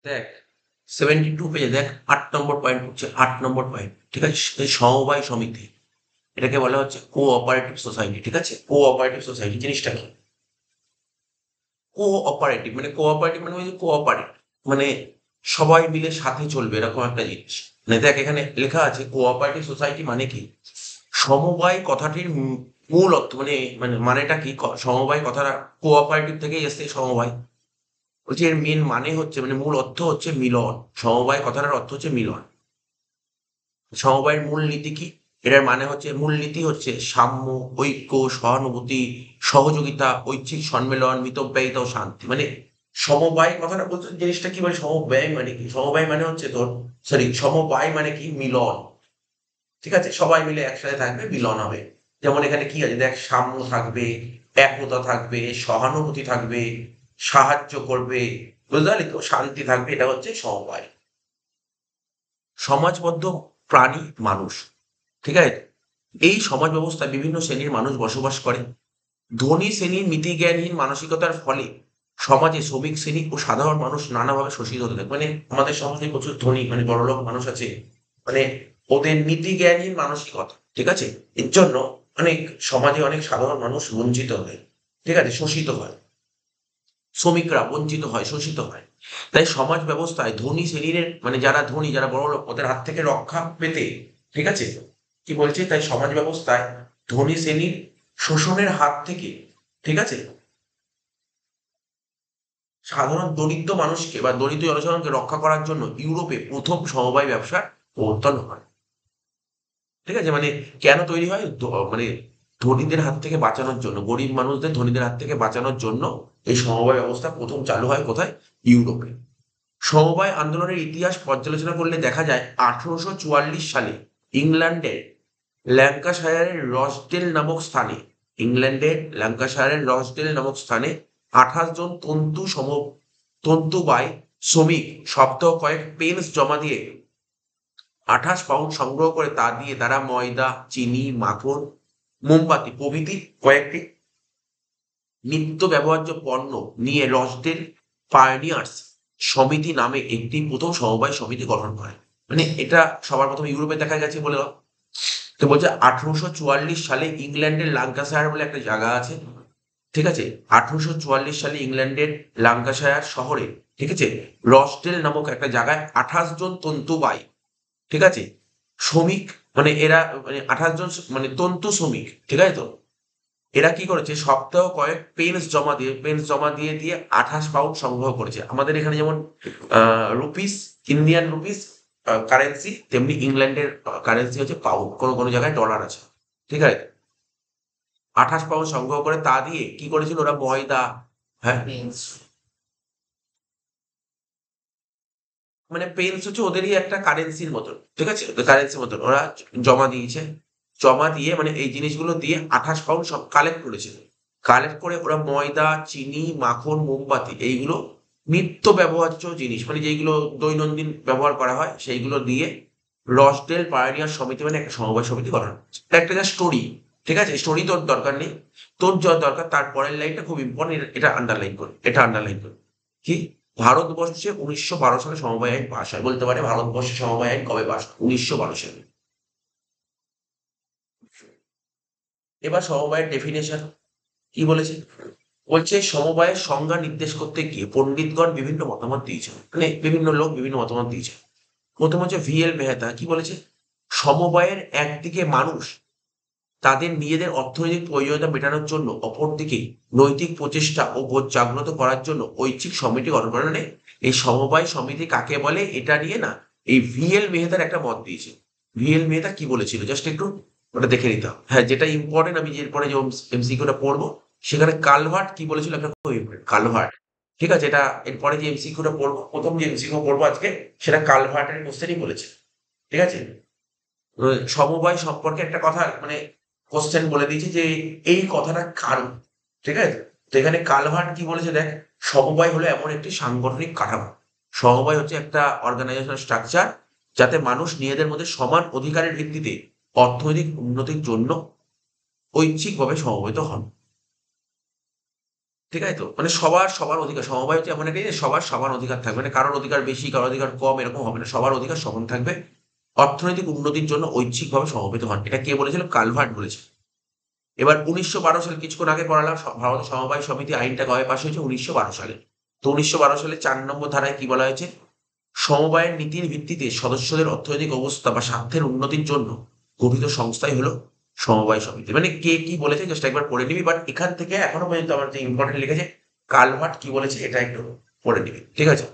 দেখ 72 পেজে দেখ 8 নম্বর পয়েন্ট হচ্ছে 8 নম্বর পয়েন্ট, ঠিক আছে? সমবায় সমিতি, এটাকে বলা হচ্ছে কোঅপারেটিভ সোসাইটি, ঠিক আছে? কোঅপারেটিভ সোসাইটি জিনিসটা কি? কোঅপারেটিভ মানে কোঅপারেটিভ মানে ওই যে কোঅপারেট মানে সবাই মিলে সাথে চলবে এরকম একটা জিনিস। মানে দেখ এখানে লেখা আছে কোঅপারেটিভ সোসাইটি মানে কি? সমবায় কথাটির মূল অর্থ মানে মানেটা কি? সমবায় কথাটা কোঅপারেটিভ থেকেই এসছে, সমবায়। বলছি এর মেন মানে হচ্ছে মানে মূল অর্থ হচ্ছে মিলন। সমবায় কথাটার অর্থ হচ্ছে মিলন। সমবায়ের মূলনীতি কি? এটার মানে হচ্ছে মূলনীতি হচ্ছে সাম্য, ঐক্য, সহানুভূতি, সহযোগিতা, ঐচ্ছিক সম্মেলন, মিতব্যয়িতা ও শান্তি। মানে সমবায় কথাটা বলতে জিনিসটা কি? মানে সমব্যয় মানে কি? সমবায় মানে হচ্ছে তোর, সরি, সমবায় মানে কি? মিলন। ঠিক আছে, সবাই মিলে একসাথে থাকবে, মিলন হবে। যেমন এখানে কি আছে দেখ, সাম্য থাকবে, একতা থাকবে, সহানুভূতি থাকবে, সাহায্য করবে, বুঝতে পারলি তো, শান্তি থাকবে, এটা হচ্ছে সমবায়। সমাজবদ্ধ প্রাণী মানুষ, ঠিক আছে? এই সমাজ ব্যবস্থায় বিভিন্ন শ্রেণীর মানুষ বসবাস করে। ধনী শ্রেণীর নীতিজ্ঞানহীন মানসিকতার ফলে সমাজে শ্রমিক শ্রেণী ও সাধারণ মানুষ নানাভাবে শোষিত হতে থাকে। মানে আমাদের সমাজে প্রচুর ধনী মানে বড়লোক মানুষ আছে, মানে ওদের নীতিজ্ঞানহীন মানসিকতা, ঠিক আছে? এর জন্য অনেক সমাজে অনেক সাধারণ মানুষ বঞ্চিত হয়, ঠিক আছে, শোষিত হয়। শ্রমিকরা বঞ্চিত হয়, শোষিত হয়। তাই সমাজ ব্যবস্থায় ধনী শ্রেণীর মানে যারা ধনী, যারা বড়লোক, ওদের হাত থেকে রক্ষা পেতে, ঠিক আছে, কি বলছে, তাই সমাজ ব্যবস্থায় ধনী শ্রেণীর শোষণের হাত থেকে, ঠিক আছে, সাধারণ দরিদ্র মানুষকে বা দরিদ্র জনসাধারণকে রক্ষা করার জন্য ইউরোপে প্রথম সমবায় ব্যবসার প্রবর্তন হয়। ঠিক আছে, মানে কেন তৈরি হয়? মানে ধনীদের হাত থেকে বাঁচানোর জন্য, গরিব মানুষদের ধনীদের হাত থেকে বাঁচানোর জন্য এই সমবায় ব্যবস্থা প্রথম চালু হয় কোথায়? ইউরোপে। সমবায় আন্দোলনের ইতিহাস পর্যালোচনা করলে দেখা যায় 1844 সালে ইংল্যান্ডের ল্যাঙ্কাশায়ারের রসডেল নামক স্থানে, ইংল্যান্ডের ল্যাঙ্কাশায়ারের রসডেল নামক স্থানে 28 জন তন্তুবায় শ্রমিক সপ্তাহ কয়েক পেন্স জমা দিয়ে 28 পাউন্ড সংগ্রহ করে তা দিয়ে তারা ময়দা, চিনি, মাখন, মোমবাতি প্রভৃতি কয়েকটি নিত্য ব্যবহার্য পণ্য নিয়ে রসডেল পায়োনিয়ার্স সমিতি নামে একটি প্রথম সমবায় সমিতি গঠন করে। মানে এটা সবার প্রথম ইউরোপে দেখা গেছে বলে। তো বলছে 1844 সালে ইংল্যান্ডের ল্যাঙ্কাশায়ার বলে একটা জায়গা আছে, ঠিক আছে? 1844 সালে ইংল্যান্ডের ল্যাঙ্কাশায়ার শহরে, ঠিক আছে, রসডেল নামক একটা জায়গায় 28 জন তন্তুবায়, ঠিক আছে, শ্রমিক, মানে এরা মানে 28 জন মানে তন্তু শ্রমিক, ঠিক আছে তো, এরা কি করেছে সপ্তাহ কয়েক পেন্স জমা দিয়ে দিয়ে 28 পাউন্ড সংগ্রহ করেছে। আমাদের এখানে যেমন রুপিস, ইন্ডিয়ান রুপিস কারেন্সি, তেমনি ইংল্যান্ডের কারেন্সি হচ্ছে পাউন্ড, কোনো কোনো জায়গায় ডলার আছে, ঠিক আছে? 28 পাউন্ড সংগ্রহ করে তা দিয়ে কি করেছিল ওরা? ময়দা, হ্যাঁ, মানে পেন্স হচ্ছে ওদেরই একটা কারেন্সির মতন, ঠিক আছে, ওদের কারেন্সির মতন ওরা জমা দিয়েছে। জমা দিয়ে মানে এই জিনিসগুলো দিয়ে 28 পাউন্ড সব কালেক্ট করেছিল। কালেক্ট করে ওরা ময়দা, চিনি, মাখন, মোমবাতি, এইগুলো নিত্য ব্যবহার্য জিনিস মানে যেইগুলো দৈনন্দিন ব্যবহার করা হয় সেইগুলো দিয়ে রসডেল পায়োনিয়ার সমিতি মানে একটা সমবায় সমিতি গঠন করেছে। এটা একটা যা স্টোরি, ঠিক আছে? স্টোরি তোর দরকার নেই, তোর যা দরকার তার পরের লাইনটা খুব ইম্পর্টেন্ট, এটা আন্ডারলাইন কর, এটা আন্ডারলাইন কর। কি? ভারতবর্ষে 1912 সালে সমবায় আইন পাস হয়। বলতে পারে ভারতবর্ষে সমবায় আইন কবে পাস? 1912 সালে। এবার সমবায়ের ডেফিনেশন কি বলেছে? বলছে সমবায়ের সংজ্ঞা নির্দেশ করতে গিয়ে পণ্ডিতগণ বিভিন্ন মতামত দিয়েছেন, মানে বিভিন্ন লোক বিভিন্ন মতামত দিয়েছে। প্রথম হচ্ছে VL মেহতা কি বলেছে? সমবায়ের একদিকে মানুষ তাদের নিজেদের অর্থনৈতিক প্রয়োজনীয়তা মেটানোর জন্য, অপরদিকে নৈতিক প্রচেষ্টা ও বোধ জাগ্রত করার জন্য ঐচ্ছিক সমিতি গঠন করে। মানে এই সমবায় সমিতি কাকে বলে এটা নিয়ে না এই VL মেহতার একটা মত দিয়েছে। VL মেহতা কি বলেছিল জাস্ট একটু ওটা দেখে নিতে হবে। হ্যাঁ, যেটা ইম্পর্টেন্ট, আমি যে এরপরে যে MCQটা পড়বো সেখানে কালভার্ট কি বলেছিল একটা খুব ইম্পর্টেন্ট, কালভার্ট, ঠিক আছে? এটা এরপরে যে MCQটা পড়বো, প্রথম যে MCQ পড়বো আজকে, সেটা কালভার্টের কোশ্চেনই বলেছে, ঠিক আছে? সমবায় সম্পর্কে একটা কথা মানে কোশ্চেন বলে দিয়েছে যে এই কথাটা কার, ঠিক আছে? তো এখানে কালভার্ট কি বলেছে দেখ, সমবায় হলো এমন একটি সাংগঠনিক কাঠামো, সমবায় হচ্ছে একটা অর্গানাইজেশনাল স্ট্রাকচার যাতে মানুষ নিজেদের মধ্যে সমান অধিকারের ভিত্তিতে অর্থনৈতিক উন্নতির জন্য ঐচ্ছিকভাবে সমবেত হন, ঠিক আছে তো? মানে সবার সবার অধিকার, সমবায় হচ্ছে এমন একটা জিনিস, সবার সমান অধিকার থাকবে, মানে কারোর অধিকার বেশি কারোর অধিকার কম এরকম হবে না, সবার অধিকার সমান থাকবে। অর্থনৈতিক উন্নতির জন্য ঐচ্ছিকভাবে সমবেত হন, এটা কে বলেছিল? কালভার্ট বলেছে। এবার 1912 সালে, কিছুক্ষণ আগে পড়ালাম, ভারত সমবায় সমিতি আইনটা কবে পাশ হয়েছে? 1912 সালে। তো 1912 সালে 4 নম্বর ধারায় কি বলা হয়েছে? সমবায়ের নীতির ভিত্তিতে সদস্যদের অর্থনৈতিক অবস্থা বা স্বার্থের উন্নতির জন্য গঠিত সংস্থাই হলো সমবায় সমিতি। মানে কে কি বলেছে জাস্ট একবার পড়ে নিবি, বাট এখান থেকে এখনো পর্যন্ত আমার যে ইম্পর্টেন্ট লিখেছে কালভার্ট কি বলেছে এটা একটু পড়ে নিবি, ঠিক আছে?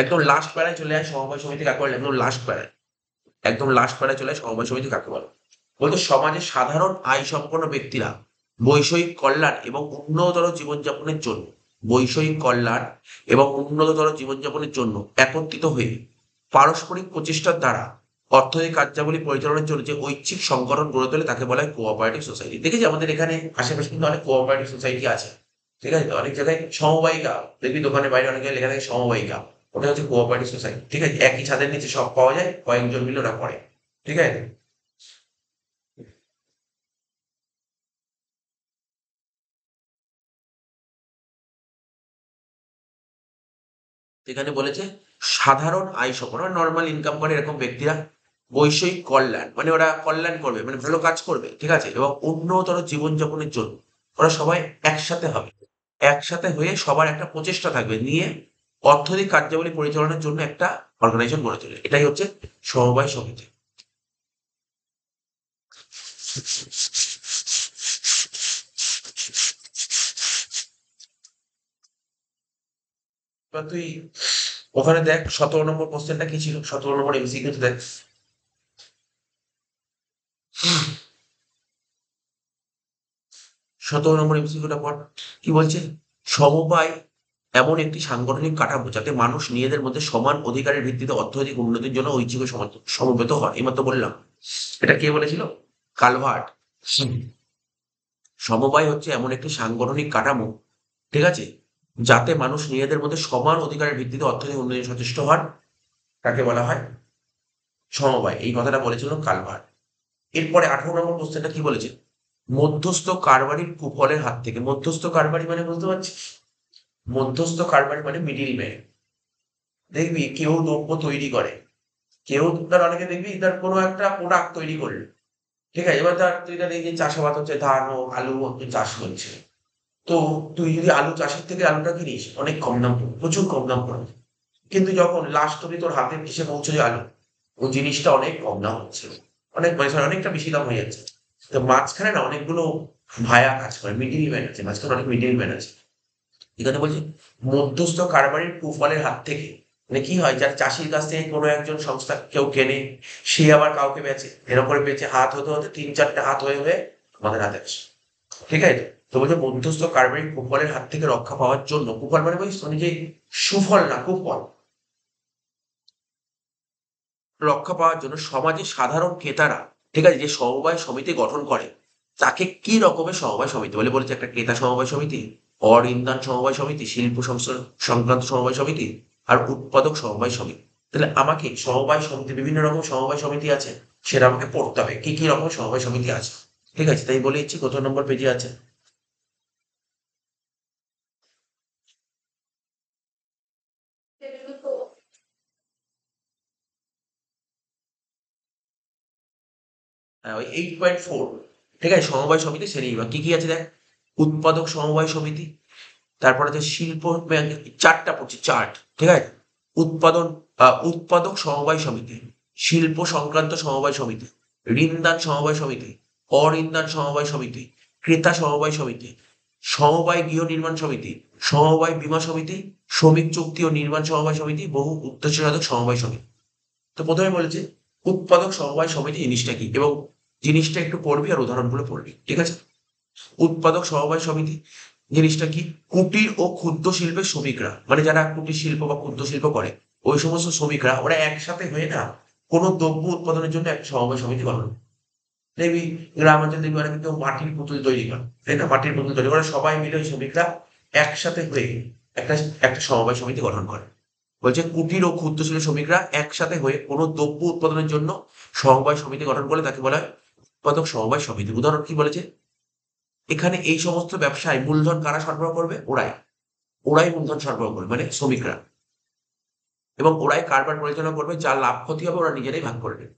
একদম লাস্ট প্যারায় চলে যায় সমবায় সমিতি কাকে বলে, একদম লাস্ট প্যারায়, একদম লাস্ট প্যারায় চলে যায় সমবায় সমিতি কাকে বলে। বলতো সমাজে সাধারণ আয় সম্পন্ন ব্যক্তিরা বৈষয়িক কল্যাণ এবং উন্নততর জীবনযাপনের জন্য, বৈষয়িক কল্যাণ এবং উন্নততর জীবনযাপনের জন্য একত্রিত হয়ে পারস্পরিক প্রচেষ্টার দ্বারা অর্থনৈতিক কার্যাবলী পরিচালনার জন্য যে ঐচ্ছিক সংগঠন গড়ে তোলে তাকে বলা হয় কোঅপারেটিভ সোসাইটি। দেখেছি আমাদের এখানে আশেপাশে কিন্তু অনেক কোঅপারেটিভ সোসাইটি আছে, ঠিক আছে? অনেক জায়গায় সমবায়িকা দেখবি, দোকানের বাইরে অনেক জায়গায় লেখা থাকে সমবায়িকা, ওটা হচ্ছে কোঅপারেটিভ সোসাইটি, ঠিক আছে? একই ছাদের নিচে সব পাওয়া যায়, কয়েকজন মিলে ওরা করে, ঠিক আছে? এখানে বলেছে সাধারণ আয় সম্পন্ন, নর্মাল ইনকাম করে এরকম ব্যক্তিরা বৈষয়িক কল্যাণ, মানে ওরা কল্যাণ করবে, মানে ভালো কাজ করবে, ঠিক আছে, এবং উন্নতর জীবনযাপনের জন্য ওরা সবাই একসাথে হবে, একসাথে হয়ে সবার একটা প্রচেষ্টা থাকবে নিয়ে অর্থনৈতিক কার্যাবলী পরিচালনার জন্য একটা অর্গানাইজেশন গড়ে তোলে, এটাই হচ্ছে সমবায় সমিতি। এবার তুই ওখানে দেখ 17 নম্বর কোশ্চেনটা কি ছিল, 17 নম্বর এমসিকিউ দেখ। 17 নম্বর এমসিকিউটা পড়, কি বলছে? সমবায় এমন একটি সাংগঠনিক কাঠামো যাতে মানুষ নিজেদের মধ্যে সমান অধিকারের ভিত্তিতে অর্থনৈতিক উন্নতির জন্য ঐচ্ছিক ও সমবেত হয়, এইমাত্র বললাম। এটা কে বলেছিল? কালভার্ট। হুম। সমবায় হচ্ছে এমন একটি সাংগঠনিক কাঠামো, ঠিক আছে, যাতে মানুষ নিজেদের মধ্যে সমান অধিকারের ভিত্তিতে অর্থনৈতিক উন্নয়নে সচেষ্ট হন, তাকে বলা হয় সমবায়। এই কথাটা বলেছিল কালভার্ট। এরপরে 18 নম্বর কোশ্চেনটা কি বলেছে? মধ্যস্থ কারবারির কুফলের হাত থেকে, মধ্যস্থ কারবারি মানে বুঝতে পারছিস? মধ্যস্থ কারবারি মানে মিডিল ম্যান। দেখবি কেউ দ্রব্য তৈরি করে, কেউ ধর অনেকে দেখবি তার কোনো একটা প্রোডাক্ট তৈরি করলো, ঠিক আছে, এবার ধর তুই ধর এই যে চাষাবাদ হচ্ছে, ধান হোক আলু হোক তুই চাষ করছে, তো তুই যদি আলু চাষের থেকে আলুটা কিনিস অনেক কম দাম পড়বে, প্রচুর কম দাম পড়বে, কিন্তু যখন লাস্ট অব্দি তোর হাতে এসে পৌঁছে যায় আলু, ওই জিনিসটা অনেক কম দাম হচ্ছে, অনেক মানে sorry, অনেকটা বেশি দাম হয়ে যাচ্ছে। তো মাঝখানে না অনেকগুলো ভায়া কাজ করে, মিডিল ম্যান আছে, মাঝখানে অনেক মিডিল ম্যান আছে। এখানে বলছে মধ্যস্থ কারবারির কুফলের হাত থেকে, মানে কি হয়, যার চাষির কাছ থেকে কোনো একজন সংস্থা কেউ কেনে, সে আবার কাউকে বেচে, এরকম করে বেচে হাত হতে হতে 3-4টে হাত হয়ে হয়ে আমাদের হাতে আসে, ঠিক আছে? তো বলছে মধ্যস্থ কারবারির কুফলের হাত থেকে রক্ষা পাওয়ার জন্য, কুফল মানে বুঝিস মানে যে সুফল না কুফল, রক্ষা পাওয়ার জন্য সমাজে সাধারণ ক্রেতারা, ঠিক আছে, যে সমবায় সমিতি গঠন করে তাকে কি রকমের সমবায় সমিতি বলে? বলেছে একটা ক্রেতা সমবায় সমিতি, অরিন্দান সমবায় সমিতি, শিল্প সংক্রান্ত সমবায় সমিতি, আর উৎপাদক সমবায় সমিতি। তাহলে আমাকে সমবায় সমিতি, বিভিন্ন রকম সমবায় সমিতি আছে, সেটা আমাকে পড়তে হবে কি কি রকম সমবায় সমিতি আছে, ঠিক আছে? তাই বলে দিচ্ছি কত নম্বর পেজে আছে। হ্যাঁ, ওই 8.4, ঠিক আছে, সমবায় সমিতি শ্রেণীবিভাগ কি কি আছে দেখ। উৎপাদক সমবায় সমিতি, তারপরে যে শিল্প, চারটা পড়ছি, চার্ট, ঠিক আছে। উৎপাদন, উৎপাদক সমবায় সমিতি, শিল্প সংক্রান্ত সমবায় সমিতি, ঋণদান সমবায় সমিতি, অঋণদান সমবায় সমিতি, ক্রেতা সমবায় সমিতি, সমবায় গৃহ নির্মাণ সমিতি, সমবায় বীমা সমিতি, শ্রমিক চুক্তি ও নির্মাণ সমবায় সমিতি, বহু উদ্দেশ্য সাধক সমবায় সমিতি। তো প্রথমে বলেছে উৎপাদক সমবায় সমিতি জিনিসটা কি, এবং জিনিসটা একটু পড়বি আর উদাহরণগুলো পড়বি, ঠিক আছে? উৎপাদক সমবায় সমিতি জিনিসটা কি? কুটির ও ক্ষুদ্র শিল্পের শ্রমিকরা, মানে যারা কুটির শিল্প বা ক্ষুদ্র শিল্প করে, ওই সমস্ত শ্রমিকরা ওরা একসাথে হয়ে না কোনো দ্রব্য উৎপাদনের জন্য একটা সমবায় সমিতি গঠন করে। দেখবি গ্রাম অঞ্চলে দেখবি অনেকে কেউ মাটির পুতুল তৈরি করে, তাই না? মাটির পুতুল তৈরি করে সবাই মিলে ওই শ্রমিকরা একসাথে হয়ে একটা একটা সমবায় সমিতি গঠন করে। বলছে কুটির ও ক্ষুদ্র শিল্পের শ্রমিকরা একসাথে হয়ে কোনো দ্রব্য উৎপাদনের জন্য সমবায় সমিতি গঠন করলে তাকে বলা হয় উৎপাদক সমবায় সমিতি। উদাহরণ কি বলেছে? এখানে এই সমস্ত ব্যবসায় মূলধন কারা সরবরাহ করবে? ওরাই মূলধন সরবরাহ করবে, মানে শ্রমিকরা। এবং ওরাই কারবার পরিচালনা করবে, যার লাভ ক্ষতি হবে ওরা নিজেরাই ভাগ করে নেবে।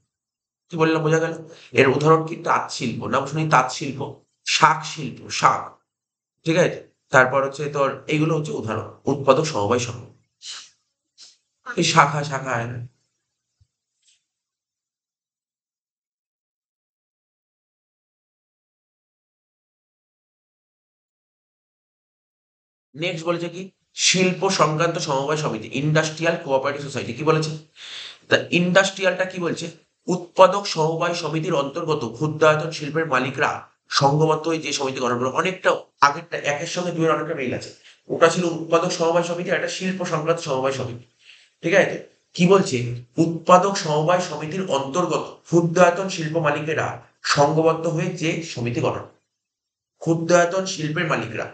কি বললাম, বোঝা গেল? এর উদাহরণ কি? তাঁত শিল্প, নাম শুনি তাঁত শিল্প, শাক শিল্প, শাক, ঠিক আছে? তারপর হচ্ছে তোর এইগুলো হচ্ছে উদাহরণ, উৎপাদক সমবায় সমিতি। এই শাখা শাখা হয় না। নেক্সট বলেছে কি? শিল্প সংক্রান্ত সমবায় সমিতি, ইন্ডাস্ট্রিয়াল কোঅপারেটিভ সোসাইটি। কি বলেছে? তা ইন্ডাস্ট্রিয়ালটা কি বলছে? উৎপাদক সমবায় সমিতির অন্তর্গত ক্ষুদ্রায়তন শিল্পের মালিকরা সংঘবদ্ধ হয়ে যে সমিতি গঠন করে। অনেকটা আগেরটা একের সঙ্গে দুইয়ের অনেকটা মিল আছে। ওটা ছিল উৎপাদক সমবায় সমিতি, আর একটা শিল্প সংক্রান্ত সমবায় সমিতি, ঠিক আছে? কি বলছে? উৎপাদক সমবায় সমিতির অন্তর্গত ক্ষুদ্রায়তন শিল্প মালিকেরা সংঘবদ্ধ হয়ে যে সমিতি গঠন। ক্ষুদ্রায়তন শিল্পের মালিকরা,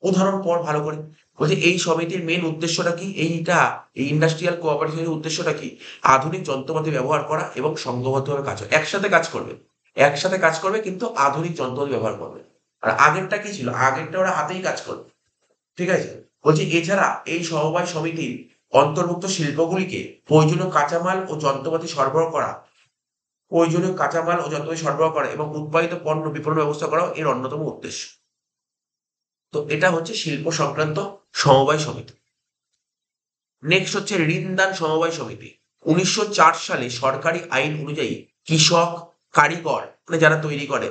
উদাহরণ পর ভালো করে। বলছে এই সমিতির মেন উদ্দেশ্যটা কি? এই ইন্ডাস্ট্রিয়াল কোঅপারেটিভের উদ্দেশ্যটা কি? আধুনিক যন্ত্রপাতি ব্যবহার করা এবং সংঘবদ্ধভাবে কাজ করা। একসাথে কাজ করবে কিন্তু আধুনিক যন্ত্রপাতি ব্যবহার করবে। আর আগেরটা কি ছিল? আগেরটা ওরা হাতেই কাজ করবে, ঠিক আছে? বলছে এছাড়া এই সমবায় সমিতির অন্তর্ভুক্ত শিল্পগুলিকে প্রয়োজনীয় কাঁচামাল ও যন্ত্রপাতি সরবরাহ করা এবং উৎপাদিত পণ্য বিপণন ব্যবস্থা করা এর অন্যতম উদ্দেশ্য। তো এটা হচ্ছে শিল্প সংক্রান্ত সমবায় সমিতি। নেক্সট হচ্ছে ঋণদান সমবায় সমিতি। 1904 সালে সরকারি আইন অনুযায়ী কৃষক, কারিগর, মানে যারা তৈরি করে,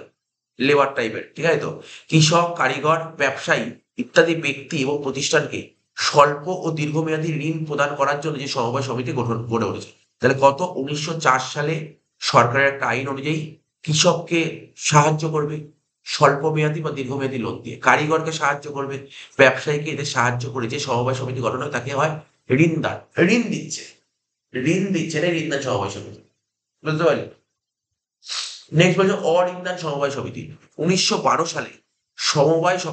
লেবার টাইপের, ঠিক আছে তো, কৃষক, কারিগর, ব্যবসায়ী ইত্যাদি ব্যক্তি এবং প্রতিষ্ঠানকে স্বল্প ও দীর্ঘমেয়াদী ঋণ প্রদান করার জন্য যে সমবায় সমিতি গড়ে উঠেছে। তাহলে কত? 1904 সালে সরকারের একটা আইন অনুযায়ী কৃষককে সাহায্য করবে স্বল্প মেয়াদী বা দীর্ঘমেয়াদী লোন দিয়ে, কারিগরকে সাহায্য করবে, ব্যবসায়ীকে এদের সাহায্য করে যে সমবায় সমিতি গঠন হয় তাকে হয় ঋণদান। ঋণ দিচ্ছে, ঋণ দিচ্ছে না, ঋণদান সমবায় সমিতি। বুঝতে পারলি? নেক্সট বলছে অঋণদান সমবায় সমিতি। 1912 সালে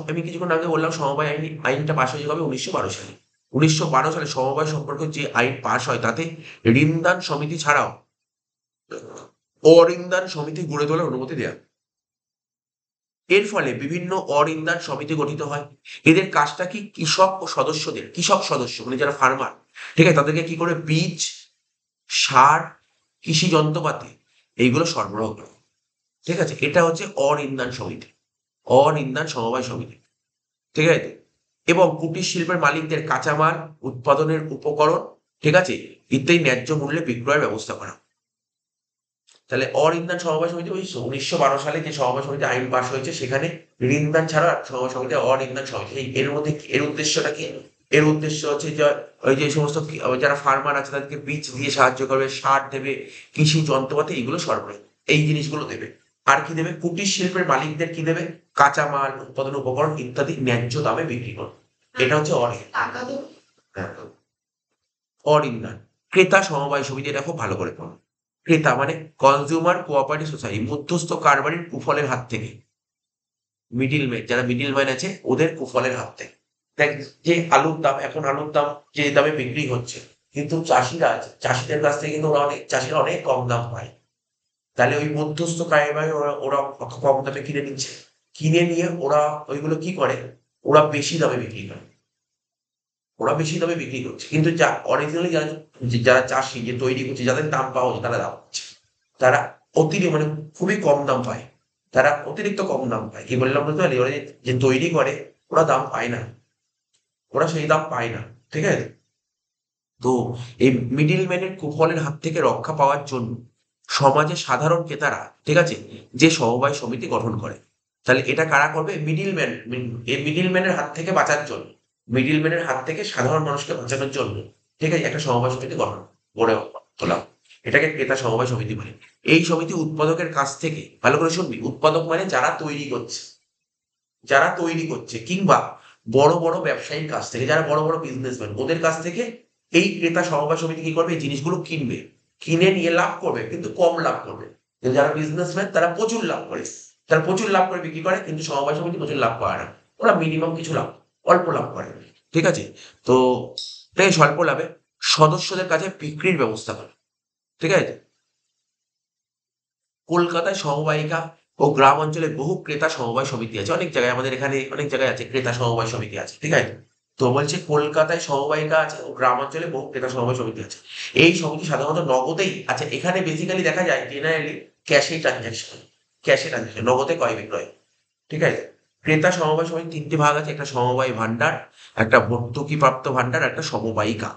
আমি কিছুক্ষণ আগে বললাম সমবায় আইনটা পাশ হয়েছে কবে? 1912 সালে। 1912 সালে সমবায় সম্পর্কে যে আইন পাশ হয় তাতে ঋণদান সমিতি ছাড়াও অঋণদান সমিতি গড়ে তোলার অনুমতি দেয়া। এর ফলে বিভিন্ন অঋণদান সমিতি গঠিত হয়। এদের কাজটা কি? কৃষক সদস্য মানে যারা ফার্মার, ঠিক আছে, তাদেরকে কি করে বীজ, সার, কৃষি যন্ত্রপাতি এইগুলো সরবরাহ করে, ঠিক আছে? এটা হচ্ছে অঋণদান সমিতি, অঋণদান সমবায় সমিতি, ঠিক আছে? এবং কুটির শিল্পের মালিকদের কাঁচামাল, উৎপাদনের উপকরণ, ঠিক আছে, ইত্যাদি ন্যায্য মূল্যে বিক্রয়ের ব্যবস্থা করা। তাহলে অঋণদান সমবায় সমিতি ওই 1912 সালে যে সমবায় সমিতি আইন পাশ হয়েছে সেখানে ঋণদান ছাড়া সমবায় সমিতি অঋণদান সমিতি। এর মধ্যে এর উদ্দেশ্যটা কি? এর উদ্দেশ্য হচ্ছে যে ওই যে সমস্ত যারা ফার্মার আছে তাদেরকে বীজ দিয়ে সাহায্য করবে, সার দেবে, কৃষি যন্ত্রপাতি এগুলো সরবরাহ, এই জিনিসগুলো দেবে। আর কি দেবে? কুটির শিল্পের মালিকদের কি দেবে? কাঁচামাল, উৎপাদন উপকরণ ইত্যাদি ন্যায্য দামে বিক্রি করবে। এটা হচ্ছে অঋণদান। ক্রেতা সমবায় সমিতি, এটা খুব ভালো করে পড়ো। ক্রেতা মানে কনজিউমার কোঅপারেটিভ সোসাইটি, মধ্যস্থ কারবারির কুফলের হাত থেকে, যারা মিডিল ম্যান আছে ওদের কুফলের হাত থেকে। দেখ, যে আলুর দাম যে দামে বিক্রি হচ্ছে, কিন্তু চাষিরা আছে, চাষিদের কাছ থেকে কিন্তু চাষিরা অনেক কম দাম পায়। তাহলে ওই মধ্যস্থ কারবারি ওরা ওরা অত কম দামে কিনে নিচ্ছে, কিনে নিয়ে ওরা ওইগুলো কি করে? ওরা বেশি দামে বিক্রি করে, ওরা বেশি দামে বিক্রি করছে, কিন্তু যা অরিজিনালি যারা চাষি যে তৈরি করছে, যাদের দাম পাওয়া যায় তারা দাম পাচ্ছে, তারা অতিরিক্ত মানে খুবই কম দাম পায়, তারা অতিরিক্ত কম দাম পায়। কি বললাম বুঝতে পারলি? ওরা যে তৈরি করে ওরা দাম পায় না, ওরা সেই দাম পায় না, ঠিক আছে? তো এই মিডিল ম্যানের কুফলের হাত থেকে রক্ষা পাওয়ার জন্য সমাজে সাধারণ ক্রেতারা, ঠিক আছে, যে সমবায় সমিতি গঠন করে। তাহলে এটা কারা করবে? Middle man. এই মিডিল ম্যানের হাত থেকে বাঁচার জন্য, মিডিল ম্যানের হাত থেকে সাধারণ মানুষকে বাঁচানোর জন্য, ঠিক আছে, একটা সমবায় সমিতি গড়ে তোলা, এটাকে ক্রেতা সমবায় সমিতি বলে। এই সমিতি উৎপাদকের কাছ থেকে, ভালো করে শুনবি, উৎপাদক মানে যারা তৈরি করছে কিংবা বড় বড় ব্যবসায়ীর কাছ থেকে, যারা বড় বড় বিজনেসম্যান, ওদের কাছ থেকে এই ক্রেতা সমবায় সমিতি কি করবে? এই জিনিসগুলো কিনবে, কিনে নিয়ে লাভ করবে, কিন্তু কম লাভ করবে। কিন্তু যারা বিজনেসম্যান তারা প্রচুর লাভ করে, বিক্রি করে, কিন্তু সমবায় সমিতি প্রচুর লাভ করে না, ওরা মিনিমাম কিছু লাভ, অল্প লাভ করে, ঠিক আছে? তো এই স্বল্প লাভে সদস্যদের কাছে বিক্রির ব্যবস্থা করে, ঠিক আছে? কলকাতায় সমবায়িকা ও গ্রাম অঞ্চলে বহু ক্রেতা সমবায় সমিতি আছে। অনেক জায়গায় আমাদের এখানে অনেক জায়গায় আছে ক্রেতা সমবায় সমিতি আছে। ঠিক আছে? তো বলছে কলকাতায় সমবায়িকা আছে ও গ্রাম অঞ্চলে বহু ক্রেতা সমবায় সমিতি আছে। এই সমিতি সাধারণত নগদেই আচ্ছা এখানে বেসিক্যালি দেখা যায় জেনারেলি ক্যাশে ট্রানজাকশন, নগদে ক্রয় বিক্রয়। ঠিক আছে? ক্রেতা সমবায় সমিতির ৩ টে ভাগ আছে। একটা সমবায় ভান্ডার, একটা ভর্তুকিপ্রাপ্ত ভান্ডার, একটা সমবায়িকা।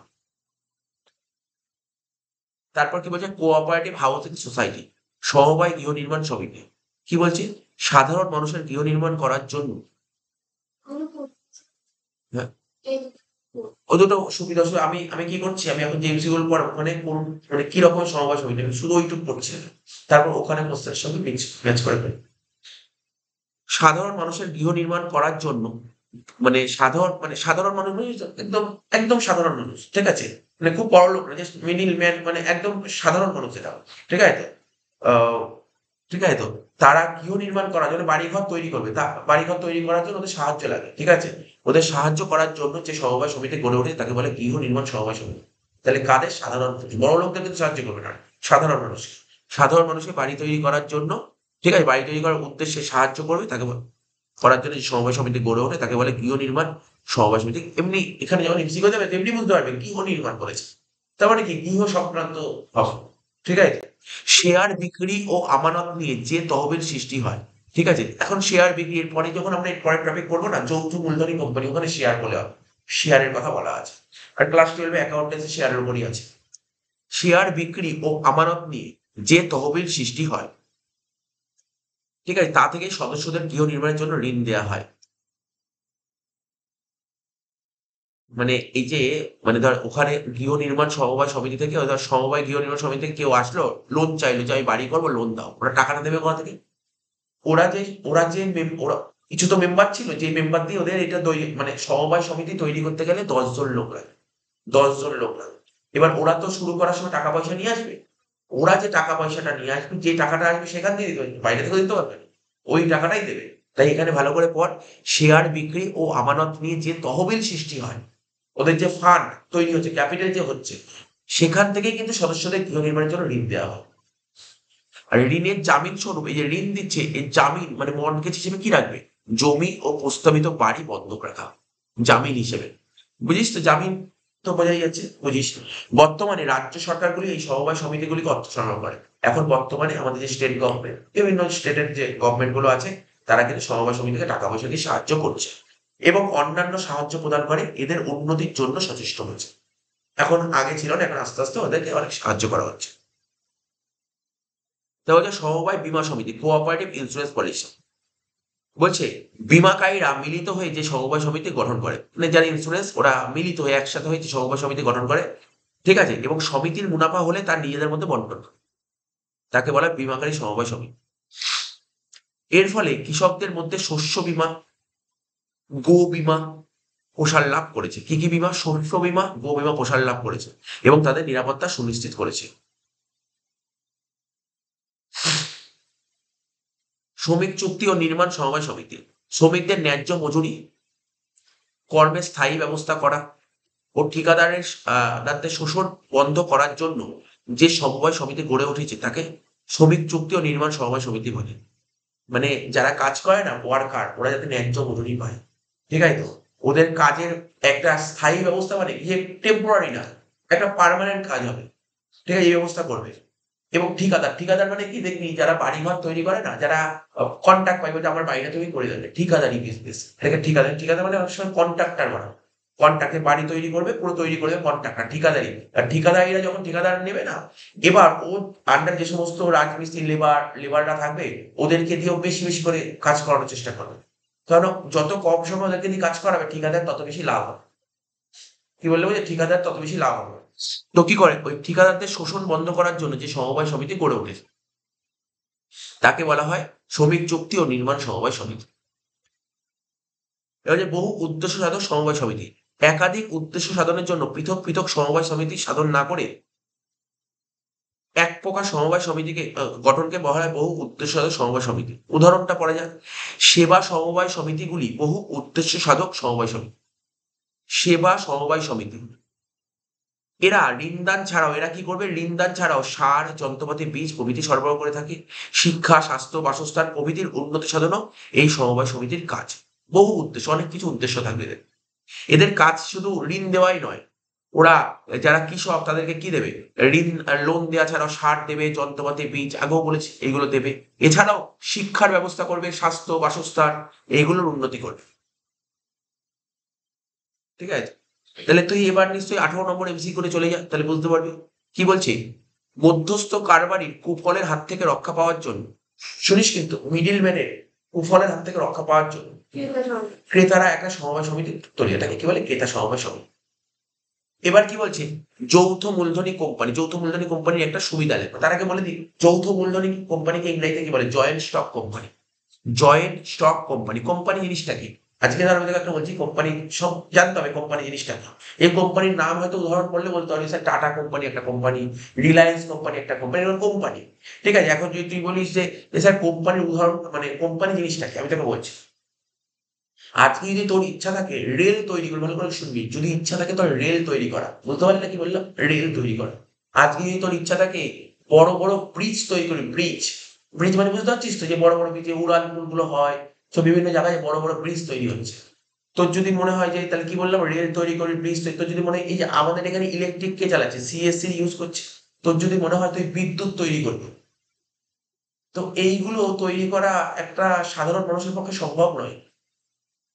তারপর কি বলছে কোঅপারেটিভ হাউসিং সোসাইটি, সমবায় গৃহ নির্মাণ সমিতি। কি বলছে? সাধারণ মানুষের গৃহ নির্মাণ করার জন্য হ্যাঁ, ও দুটো সুবিধা অসুবিধা আমি আমি কি করছি আমি এখন যে এমসিকিউ গুলো পড়াবো ওখানে কোন মানে কি রকম সমবায় সমিতি আমি শুধু ওইটুকু পড়ছি না। তারপর ওখানে কোশ্চেনের সঙ্গে ম্যাচ করে ফেলি। সাধারণ মানুষের গৃহ নির্মাণ করার জন্য সাধারণ মানুষ মানে একদম একদম সাধারণ মানুষ। ঠিক আছে? মানে খুব বড়লোক না, জাস্ট মিডল ম্যান, মানে একদম সাধারণ মানুষ এটা। ঠিক আছে তো? আহ, ঠিক আছে তো? তারা গৃহ নির্মাণ করার জন্য বাড়িঘর তৈরি করবে, তা বাড়িঘর তৈরি করার জন্য ওদের সাহায্য লাগে। ঠিক আছে? ওদের সাহায্য করার জন্য যে সমবায় সমিতি গড়ে ওঠে তাকে বলে গৃহ নির্মাণ সমবায় সমিতি। তাহলে কাদের? সাধারণ মানুষ। বড় লোকদের কিন্তু সাহায্য করবে না, সাধারণ মানুষ। সাধারণ মানুষকে বাড়ি তৈরি করার জন্য, ঠিক আছে, বাড়ি তৈরি করার উদ্দেশ্যে সাহায্য করবে তাকে করার জন্য যে সমবায় সমিতি গড়ে ওঠে তাকে বলে গৃহ নির্মাণ সমবায় সমিতি। এমনি এখানে যখন এমসিকিউ যাবে তেমনি বুঝতে পারবে গৃহ নির্মাণ করেছে, তার মানে কি গৃহ সংক্রান্ত হবে। ঠিক আছে? শেয়ার বিক্রি ও আমানত নিয়ে যে তহবিল সৃষ্টি হয়। ঠিক আছে? এখন শেয়ার বিক্রি এর পরে যখন আমরা এর পরের টপিক করবো না, যৌথ মূলধনী কোম্পানি, ওখানে শেয়ার বলে হবে, শেয়ারের কথা বলা আছে। আর ক্লাস 12 অ্যাকাউন্টেন্সি শেয়ারের উপরই আছে। শেয়ার বিক্রি ও আমানত নিয়ে যে তহবিল সৃষ্টি হয়, ঠিক আছে, তা থেকে সদস্যদের গৃহ নির্মাণের জন্য ঋণ দেওয়া হয়। মানে এই যে মানে ধর ওখানে গৃহ নির্মাণ সমবায় সমিতি থেকে ধর সমবায় গৃহ নির্মাণ সমিতি থেকে কেউ আসলো, লোন চাইলো যে আমি বাড়ি করবো, লোন দাও। ওরা টাকাটা দেবে কোথা থেকে? ওরা যে ওরা যে ওরা কিছু তো মেম্বার ছিল, যে মেম্বার দিয়ে ওদের এটা মানে সমবায় সমিতি তৈরি করতে গেলে 10 জন লোক লাগে। 10 জন লোক লাগে। এবার ওরা তো শুরু করার সময় টাকা পয়সা নিয়ে আসবে। ওরা যে টাকা পয়সাটা নিয়ে আসবে, যে টাকাটা আসবে সেখান দিয়ে দিতে পারবে, বাইরে থেকে দিতে পারবে না। ওই টাকাটাই দেবে। তাই এখানে ভালো করে পড়, শেয়ার বিক্রি ও আমানত নিয়ে যে তহবিল সৃষ্টি হয়, ওদের যে ফান্ড তৈরি হচ্ছে, ক্যাপিটাল যে হচ্ছে, সেখান থেকেই কিন্তু সদস্যদের গৃহ নির্মাণের জন্য ঋণ দেওয়া হয়। আর ঋণের জামিন স্বরূপ এই যে ঋণ দিচ্ছে, এই জামিন মানে মর্টগেজ হিসেবে কি রাখবে? জমি ও প্রস্তাবিত বাড়ি বন্ধক রাখা জামিন হিসেবে। বুঝিস তো জামিন? তো বোঝাই যাচ্ছে, বুঝিস। বর্তমানে রাজ্য সরকারগুলি এই সমবায় সমিতিগুলিকে অর্থ সরবরাহ করে। এখন বর্তমানে আমাদের যে স্টেট গভর্নমেন্ট, বিভিন্ন স্টেটের যে গভর্নমেন্ট গুলো আছে, তারা কিন্তু সমবায় সমিতিকে টাকা পয়সা দিয়ে সাহায্য করছে এবং অন্যান্য সাহায্য প্রদান করে এদের উন্নতির জন্য সচেষ্ট হয়েছে। এখন আগে ছিল না, এখন আস্তে আস্তে ওদেরকে অনেক সাহায্য করা হচ্ছে। তা হচ্ছে সমবায় বীমা সমিতি, কোঅপারেটিভ ইন্স্যুরেন্স পলিসি। বলছে বীমাকারীরা মিলিত হয়ে যে সমবায় সমিতি গঠন করে, মানে যারা ইন্স্যুরেন্স ওরা মিলিত হয়ে একসাথে হয়ে যে সমবায় সমিতি গঠন করে। ঠিক আছে? এবং সমিতির মুনাফা হলে তার নিজেদের মধ্যে বন্টন করে। তাকে বলা হয় বীমাকারী সমবায় সমিতি। এর ফলে কৃষকদের মধ্যে শস্য বীমা, গো বীমা প্রসার লাভ করেছে। কি কি বীমা? শস্য বীমা, গো বীমা প্রসার লাভ করেছে এবং তাদের নিরাপত্তা সুনিশ্চিত করেছে। শ্রমিক চুক্তি ও নির্মাণ সমবায় সমিতি, শ্রমিকদের ন্যায্য মজুরি, কর্মের স্থায়ী ব্যবস্থা করা ও দারদের শোষণ বন্ধ করার জন্য যে সমবায় সমিতি গড়ে উঠেছে তাকে শ্রমিক চুক্তি ও নির্মাণ সমবায় সমিতি বলে। মানে যারা কাজ করে না, ওয়ার্কার, ওরা যাতে ন্যায্য মজুরি পায়। ঠিক আছে তো? ওদের কাজের একটা স্থায়ী ব্যবস্থা, মানে যে টেম্পোরারি না, একটা পার্মানেন্ট কাজ হবে। ঠিক আছে? এই ব্যবস্থা করবে। এবং ঠিকাদার মানে কি দেখবি যারা বাড়িঘর তৈরি করে না, যারা কন্ট্রাক্ট পাইবে যে আমার বাড়িটা তুমি করে দেবে, ঠিকাদারি বিজনেস। এটাকে ঠিকাদার মানে অনেক সময় কন্ট্রাক্টর বানাও। কন্ট্রাক্টে বাড়ি তৈরি করবে, পুরো তৈরি করবে কন্ট্রাক্টর, ঠিকাদারি। আর ঠিকাদারিরা যখন ঠিকাদার নেবে না, এবার ও আন্ডার যে সমস্ত রাজমিস্ত্রি লেবাররা থাকবে, ওদেরকে দিয়েও বেশি বেশি করে কাজ করানোর চেষ্টা করবে। কারণ যত কম সময় ওদেরকে দিয়ে কাজ করাবে ঠিকাদার তত বেশি লাভ হবে। কি বললে বুঝে? ঠিকাদার তত বেশি লাভ হবে। তো কি করে ওই ঠিকাদারদের শোষণ বন্ধ করার জন্য যে সমবায় সমিতি গড়ে উঠেছে তাকে বলা হয় শ্রমিক চুক্তি ও নির্মাণ সমবায় সমিতি। এবার যে বহু উদ্দেশ্য সাধক সমবায় সমিতি, একাধিক উদ্দেশ্য সাধনের জন্য পৃথক পৃথক সমবায় সমিতি সাধন না করে এক প্রকার সমবায় সমিতিকে গঠনকে বলা হয় বহু উদ্দেশ্য সাধক সমবায় সমিতি। উদাহরণটা পড়া যাক। সেবা সমবায় সমিতিগুলি বহু উদ্দেশ্য সাধক সমবায় সমিতি। সেবা সমবায় সমিতি, এরা ঋণদান ছাড়াও এরা কি করবে? ঋণদান ছাড়াও সার, যন্ত্রপাতি, বীজ প্রভৃতি সরবরাহ করে থাকে। শিক্ষা, স্বাস্থ্য, বাসস্থান প্রভৃতির উন্নতি সাধনও এই সমবায় সমিতির কাজ। বহু উদ্দেশ্য, অনেক কিছু উদ্দেশ্য থাকবে এদের। এদের কাজ শুধু ঋণ দেওয়াই নয়। ওরা যারা কৃষক তাদেরকে কি দেবে? ঋণ লোন দেওয়া ছাড়াও সার দেবে, যন্ত্রপাতি, বীজ আগেও বলেছি এইগুলো দেবে। এছাড়াও শিক্ষার ব্যবস্থা করবে, স্বাস্থ্য, বাসস্থান এইগুলোর উন্নতি করবে। ঠিক আছে? তাহলে তুই এবার নিশ্চয়ই 18 নম্বর এমসি করে চলে যা, তাহলে বুঝতে পারবি। কি বলছি? মধ্যস্থ কারবারির কুফলের হাত থেকে রক্ষা পাওয়ার জন্য, শুনিস কিন্তু, মিডিল ম্যানের কুফলের হাত থেকে রক্ষা পাওয়ার জন্য ক্রেতারা একটা সমবায় সমিতি তৈরি, এটাকে কি বলে? ক্রেতা সমবায় সমিতি। এবার কি বলছে? যৌথ মূলধনী কোম্পানি। যৌথ মূলধনী কোম্পানির একটা সুবিধা লেখো। তার আগে বলে দিই, যৌথ মূলধনী কোম্পানিকে ইংরেজিতে কি বলে? Joint stock company. Joint stock company. Company জিনিসটা কি? আজকে ধর আমি একটা বলছি কোম্পানি, সব জানতে হবে কোম্পানি জিনিসটা কি। এই কোম্পানির নাম হয়তো উদাহরণ করলে বলতে পারবি স্যার টাটা কোম্পানি একটা কোম্পানি, রিলায়েন্স কোম্পানি একটা কোম্পানি, এরকম কোম্পানি। ঠিক আছে? এখন যদি তুই বলিস যে স্যার কোম্পানির উদাহরণ মানে কোম্পানি জিনিসটা কি, আমি তোকে বলছি। আজকে যদি তোর ইচ্ছা থাকে রেল তৈরি করবি, ভালো করে শুনবি, যদি ইচ্ছা থাকে তোর রেল তৈরি করা, বুঝতে পারলি না কি বললাম? রেল তৈরি করা। আজকে যদি তোর ইচ্ছা থাকে বড় বড় ব্রিজ তৈরি করবি, ব্রিজ, ব্রিজ মানে বুঝতে পারছিস তো, যে বড় বড় ব্রিজে উড়ান গুলো হয়, তো বিভিন্ন জায়গায় বড় বড় ব্রিজ তৈরি হচ্ছে। তোর যদি মনে হয় যে তাহলে কি বললাম, রেল তৈরি করবি, ব্রিজ তৈরি, তোর যদি মনে হয় এই যে আমাদের এখানে ইলেকট্রিক কে চালাচ্ছে, সিএসসি ইউজ করছে, তোর যদি মনে হয় তুই বিদ্যুৎ তৈরি করবি, তো এইগুলো তৈরি করা একটা সাধারণ মানুষের পক্ষে সম্ভব নয়।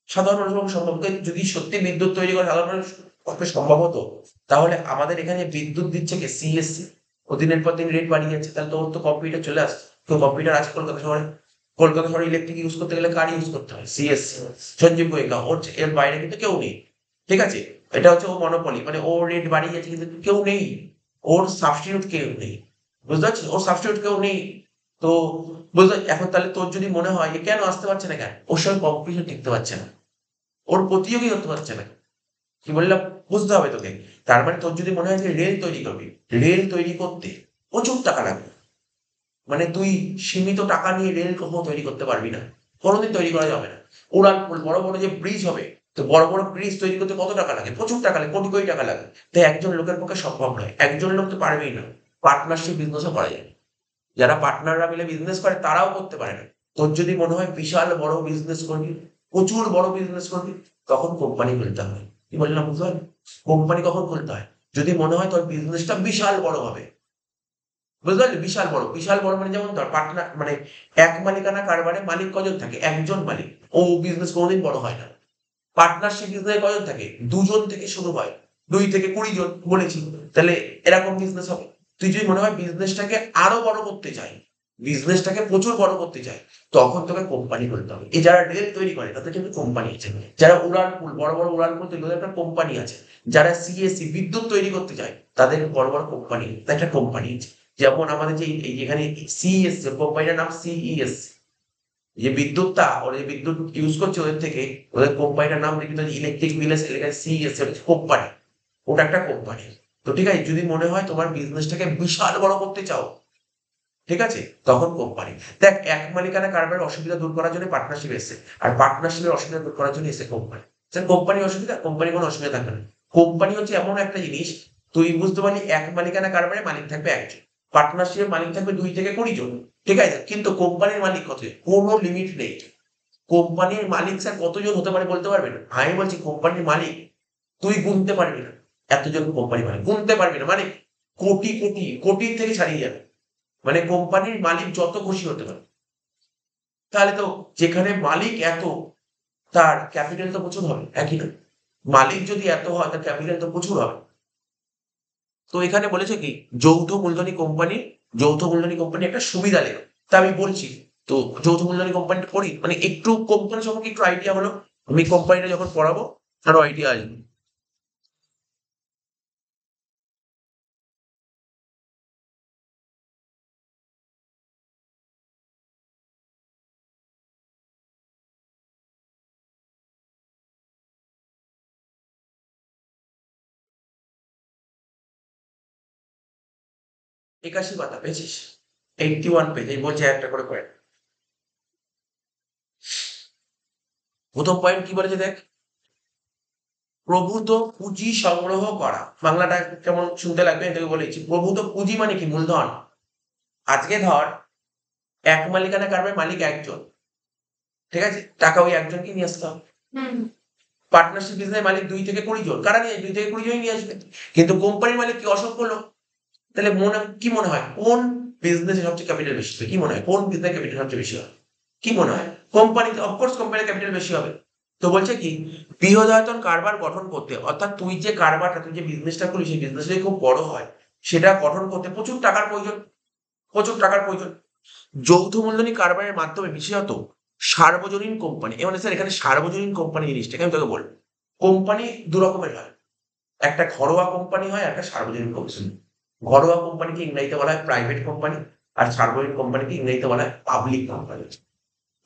সাধারণ মানুষের পক্ষে সম্ভব নয়। যদি সত্যি বিদ্যুৎ তৈরি করা সাধারণ মানুষের পক্ষে সম্ভব হতো, তাহলে আমাদের এখানে বিদ্যুৎ দিচ্ছে কে? সিএসসি। ও দিনের পর দিন রেট বাড়িয়ে যাচ্ছে, তাহলে তোর তো কম্পিউটার চলে আসছে। তো কম্পিউটার আছে কলকাতা শহরে। কলকাতা শহরে ইলেকট্রিক ইউজ করতে গেলে কার ইউজ করতে হয়? সিএসসি। সঞ্জীব গোয়েঙ্কা, ওর এর বাইরে কিন্তু কেউ নেই। ঠিক আছে? এটা হচ্ছে ও মনোপলি, মানে ও রেট বাড়িয়ে যাচ্ছে কিন্তু কেউ নেই। ওর সাবস্টিটিউট কেউ নেই। বুঝতে পারছিস? ওর সাবস্টিটিউট কেউ নেই। তো বুঝতে, এখন তাহলে তোর যদি মনে হয় যে কেন আসতে পারছে না, কেন? ওর সঙ্গে কম্পিটিশন টিকতে পারছে না, ওর প্রতিযোগী হতে পারছে না। কি বললাম? বুঝতে হবে তোকে। তার মানে তোর যদি মনে হয় যে রেল তৈরি করবি, রেল তৈরি করতে প্রচুর টাকা লাগবে। মানে তুই সীমিত টাকা নিয়ে রেল কখনো তৈরি করতে পারবি না, কোনোদিন তৈরি করা যাবে না। উড়ান বড় বড় যে ব্রিজ হবে, তো বড় বড় ব্রিজ তৈরি করতে কত টাকা লাগে? প্রচুর টাকা লাগে, কোটি কোটি টাকা লাগে। তাই একজন লোকের পক্ষে সম্ভব নয়, একজন লোক তো পারবেই না। পার্টনারশিপ বিজনেসও করা যায়, যারা পার্টনাররা মিলে বিজনেস করে তারাও করতে পারে না। তোর যদি মনে হয় বিশাল বড় বিজনেস করবি, প্রচুর বড় বিজনেস করবি, তখন কোম্পানি খুলতে হয়। কি বললাম বুঝতে পারলি? কোম্পানি কখন খুলতে হয়? যদি মনে হয় তোর বিজনেসটা বিশাল বড় হবে। বুঝতে পারলি? বিশাল বড়, বিশাল বড় মানে যেমন ধর পার্টনার মানে এক মালিকানা কারবারে মালিক কজন থাকে? একজন মালিক। ও বিজনেস কোনোদিন বড় হয় না। পার্টনারশিপ বিজনেস কজন থাকে? দুজন থেকে শুরু হয়, 2 থেকে 20 জন বলেছি। তাহলে এরকম বিজনেস হবে। তুই যদি মনে হয় বিজনেসটাকে আরো বড় করতে চাই, বিজনেসটাকে প্রচুর বড় করতে চাই, তখন তোকে কোম্পানি খুলতে হবে। এই যারা রেল তৈরি করে তাদের কিন্তু কোম্পানি আছে, যারা উড়ানপুল বড় বড় উড়ানপুল তৈরি করে একটা কোম্পানি আছে, যারা সিএসসি বিদ্যুৎ তৈরি করতে চায় তাদের বড় বড় কোম্পানি, একটা কোম্পানি আছে। যেমন আমাদের যে এখানে সিএসসি, কোম্পানিটার নাম সিইএসসি। যে বিদ্যুৎটা ওরা যে বিদ্যুৎ ইউজ করছে ওদের থেকে, ওদের কোম্পানিটার নাম দেখি তো ইলেকট্রিক ভিলেজ সিএস কোম্পানি। ওটা একটা কোম্পানি। তো ঠিক আছে, যদি মনে হয় তোমার বিজনেসটাকে বিশাল বড় করতে চাও, ঠিক আছে, তখন কোম্পানি। দেখ, এক মালিকানা কারবারের অসুবিধা দূর করার জন্য পার্টনারশিপ এসেছে, আর পার্টনারশিপের অসুবিধা দূর করার জন্য এসে কোম্পানি। স্যার কোম্পানির অসুবিধা? কোম্পানি কোনো অসুবিধা থাকবে না। কোম্পানি হচ্ছে এমন একটা জিনিস, তুই বুঝতে পারলি, এক মালিকানা কারবারে মালিক থাকবে একজন, পার্টনারশিপের মালিক থাকবে 2 থেকে 20 জন। ঠিক আছে? কিন্তু কোম্পানির মালিক কত? কোনো লিমিট নেই। কোম্পানির মালিক স্যার কতজন হতে পারে বলতে পারবেন? আমি বলছি কোম্পানির মালিক তুই গুনতে পারবি না, এতজন কোম্পানির মালিক গুনতে পারবি না, মানে কোটি কোটি, কোটির থেকে ছাড়িয়ে যাবে। মানে কোম্পানির মালিক যত খুশি হতে পারে। তাহলে তো যেখানে মালিক এত, তার ক্যাপিটাল তো প্রচুর হবে, একই না? মালিক যদি এত হয় তার ক্যাপিটাল তো প্রচুর হবে। তো এখানে বলেছে কি, যৌথ মূলধনী কোম্পানি, যৌথ মূলধনী কোম্পানি একটা সুবিধা লেখ। তা আমি বলছি, তো যৌথ মূলধনী কোম্পানিটা পড়ি, মানে একটু কোম্পানি সম্পর্কে একটু আইডিয়া হলো, আমি কোম্পানিটা যখন পড়াবো আরো আইডিয়া আসবে। একাশি পাতা পেয়েছিস? 81 পেজ, এই বলছে একটা করে পয়েন্ট। প্রথম পয়েন্ট কি বলেছে দেখ, প্রভূত পুঁজি সংগ্রহ করা। বাংলাটা কেমন শুনতে লাগবে তোকে বলেছি। প্রভূত পুঁজি মানে কি? মূলধন। আজকে ধর এক মালিকানা কারবারের মালিক একজন, ঠিক আছে, টাকা ওই একজনকে নিয়ে আসতে হবে। পার্টনারশিপ বিজনেস মালিক 2 থেকে 20 জন, কারা নিয়ে 2 থেকে 20 জনই নিয়ে আসবে। কিন্তু কোম্পানির মালিক কি? অসংখ্য লোক। তাহলে কি মনে হয় কোন বিজনেসে সবচেয়ে ক্যাপিটাল বেশি হবে? কি মনে হয় কোন বিজনেস ক্যাপিটাল সবচেয়ে বেশি হবে? কি মনে হয়? কোম্পানিতে, অফকোর্স কোম্পানির ক্যাপিটাল বেশি হবে। তো বলছে কি, বৃহদায়তন কারবার গঠন করতে, অর্থাৎ তুই যে কারবারটা, তুই যে বিজনেসটা করলি, সেই বিজনেসটা যদি খুব বড় হয়, সেটা গঠন করতে প্রচুর টাকার প্রয়োজন, প্রচুর টাকার প্রয়োজন। যৌথ মূলধনী কারবারের মাধ্যমে বিশেষত সার্বজনীন কোম্পানি, মানে স্যার এখানে সার্বজনীন কোম্পানি জিনিসটাকে আমি তোকে বলবো। কোম্পানি দু রকমের হয়, একটা ঘরোয়া কোম্পানি হয়, একটা সার্বজনীন কোম্পানি। ঘরোয়া কোম্পানিকে ইংরেজিতে বলা হয় প্রাইভেট কোম্পানি, আর সার্বজনীন কোম্পানিকে ইংরেজিতে বলা হয় পাবলিক কোম্পানি।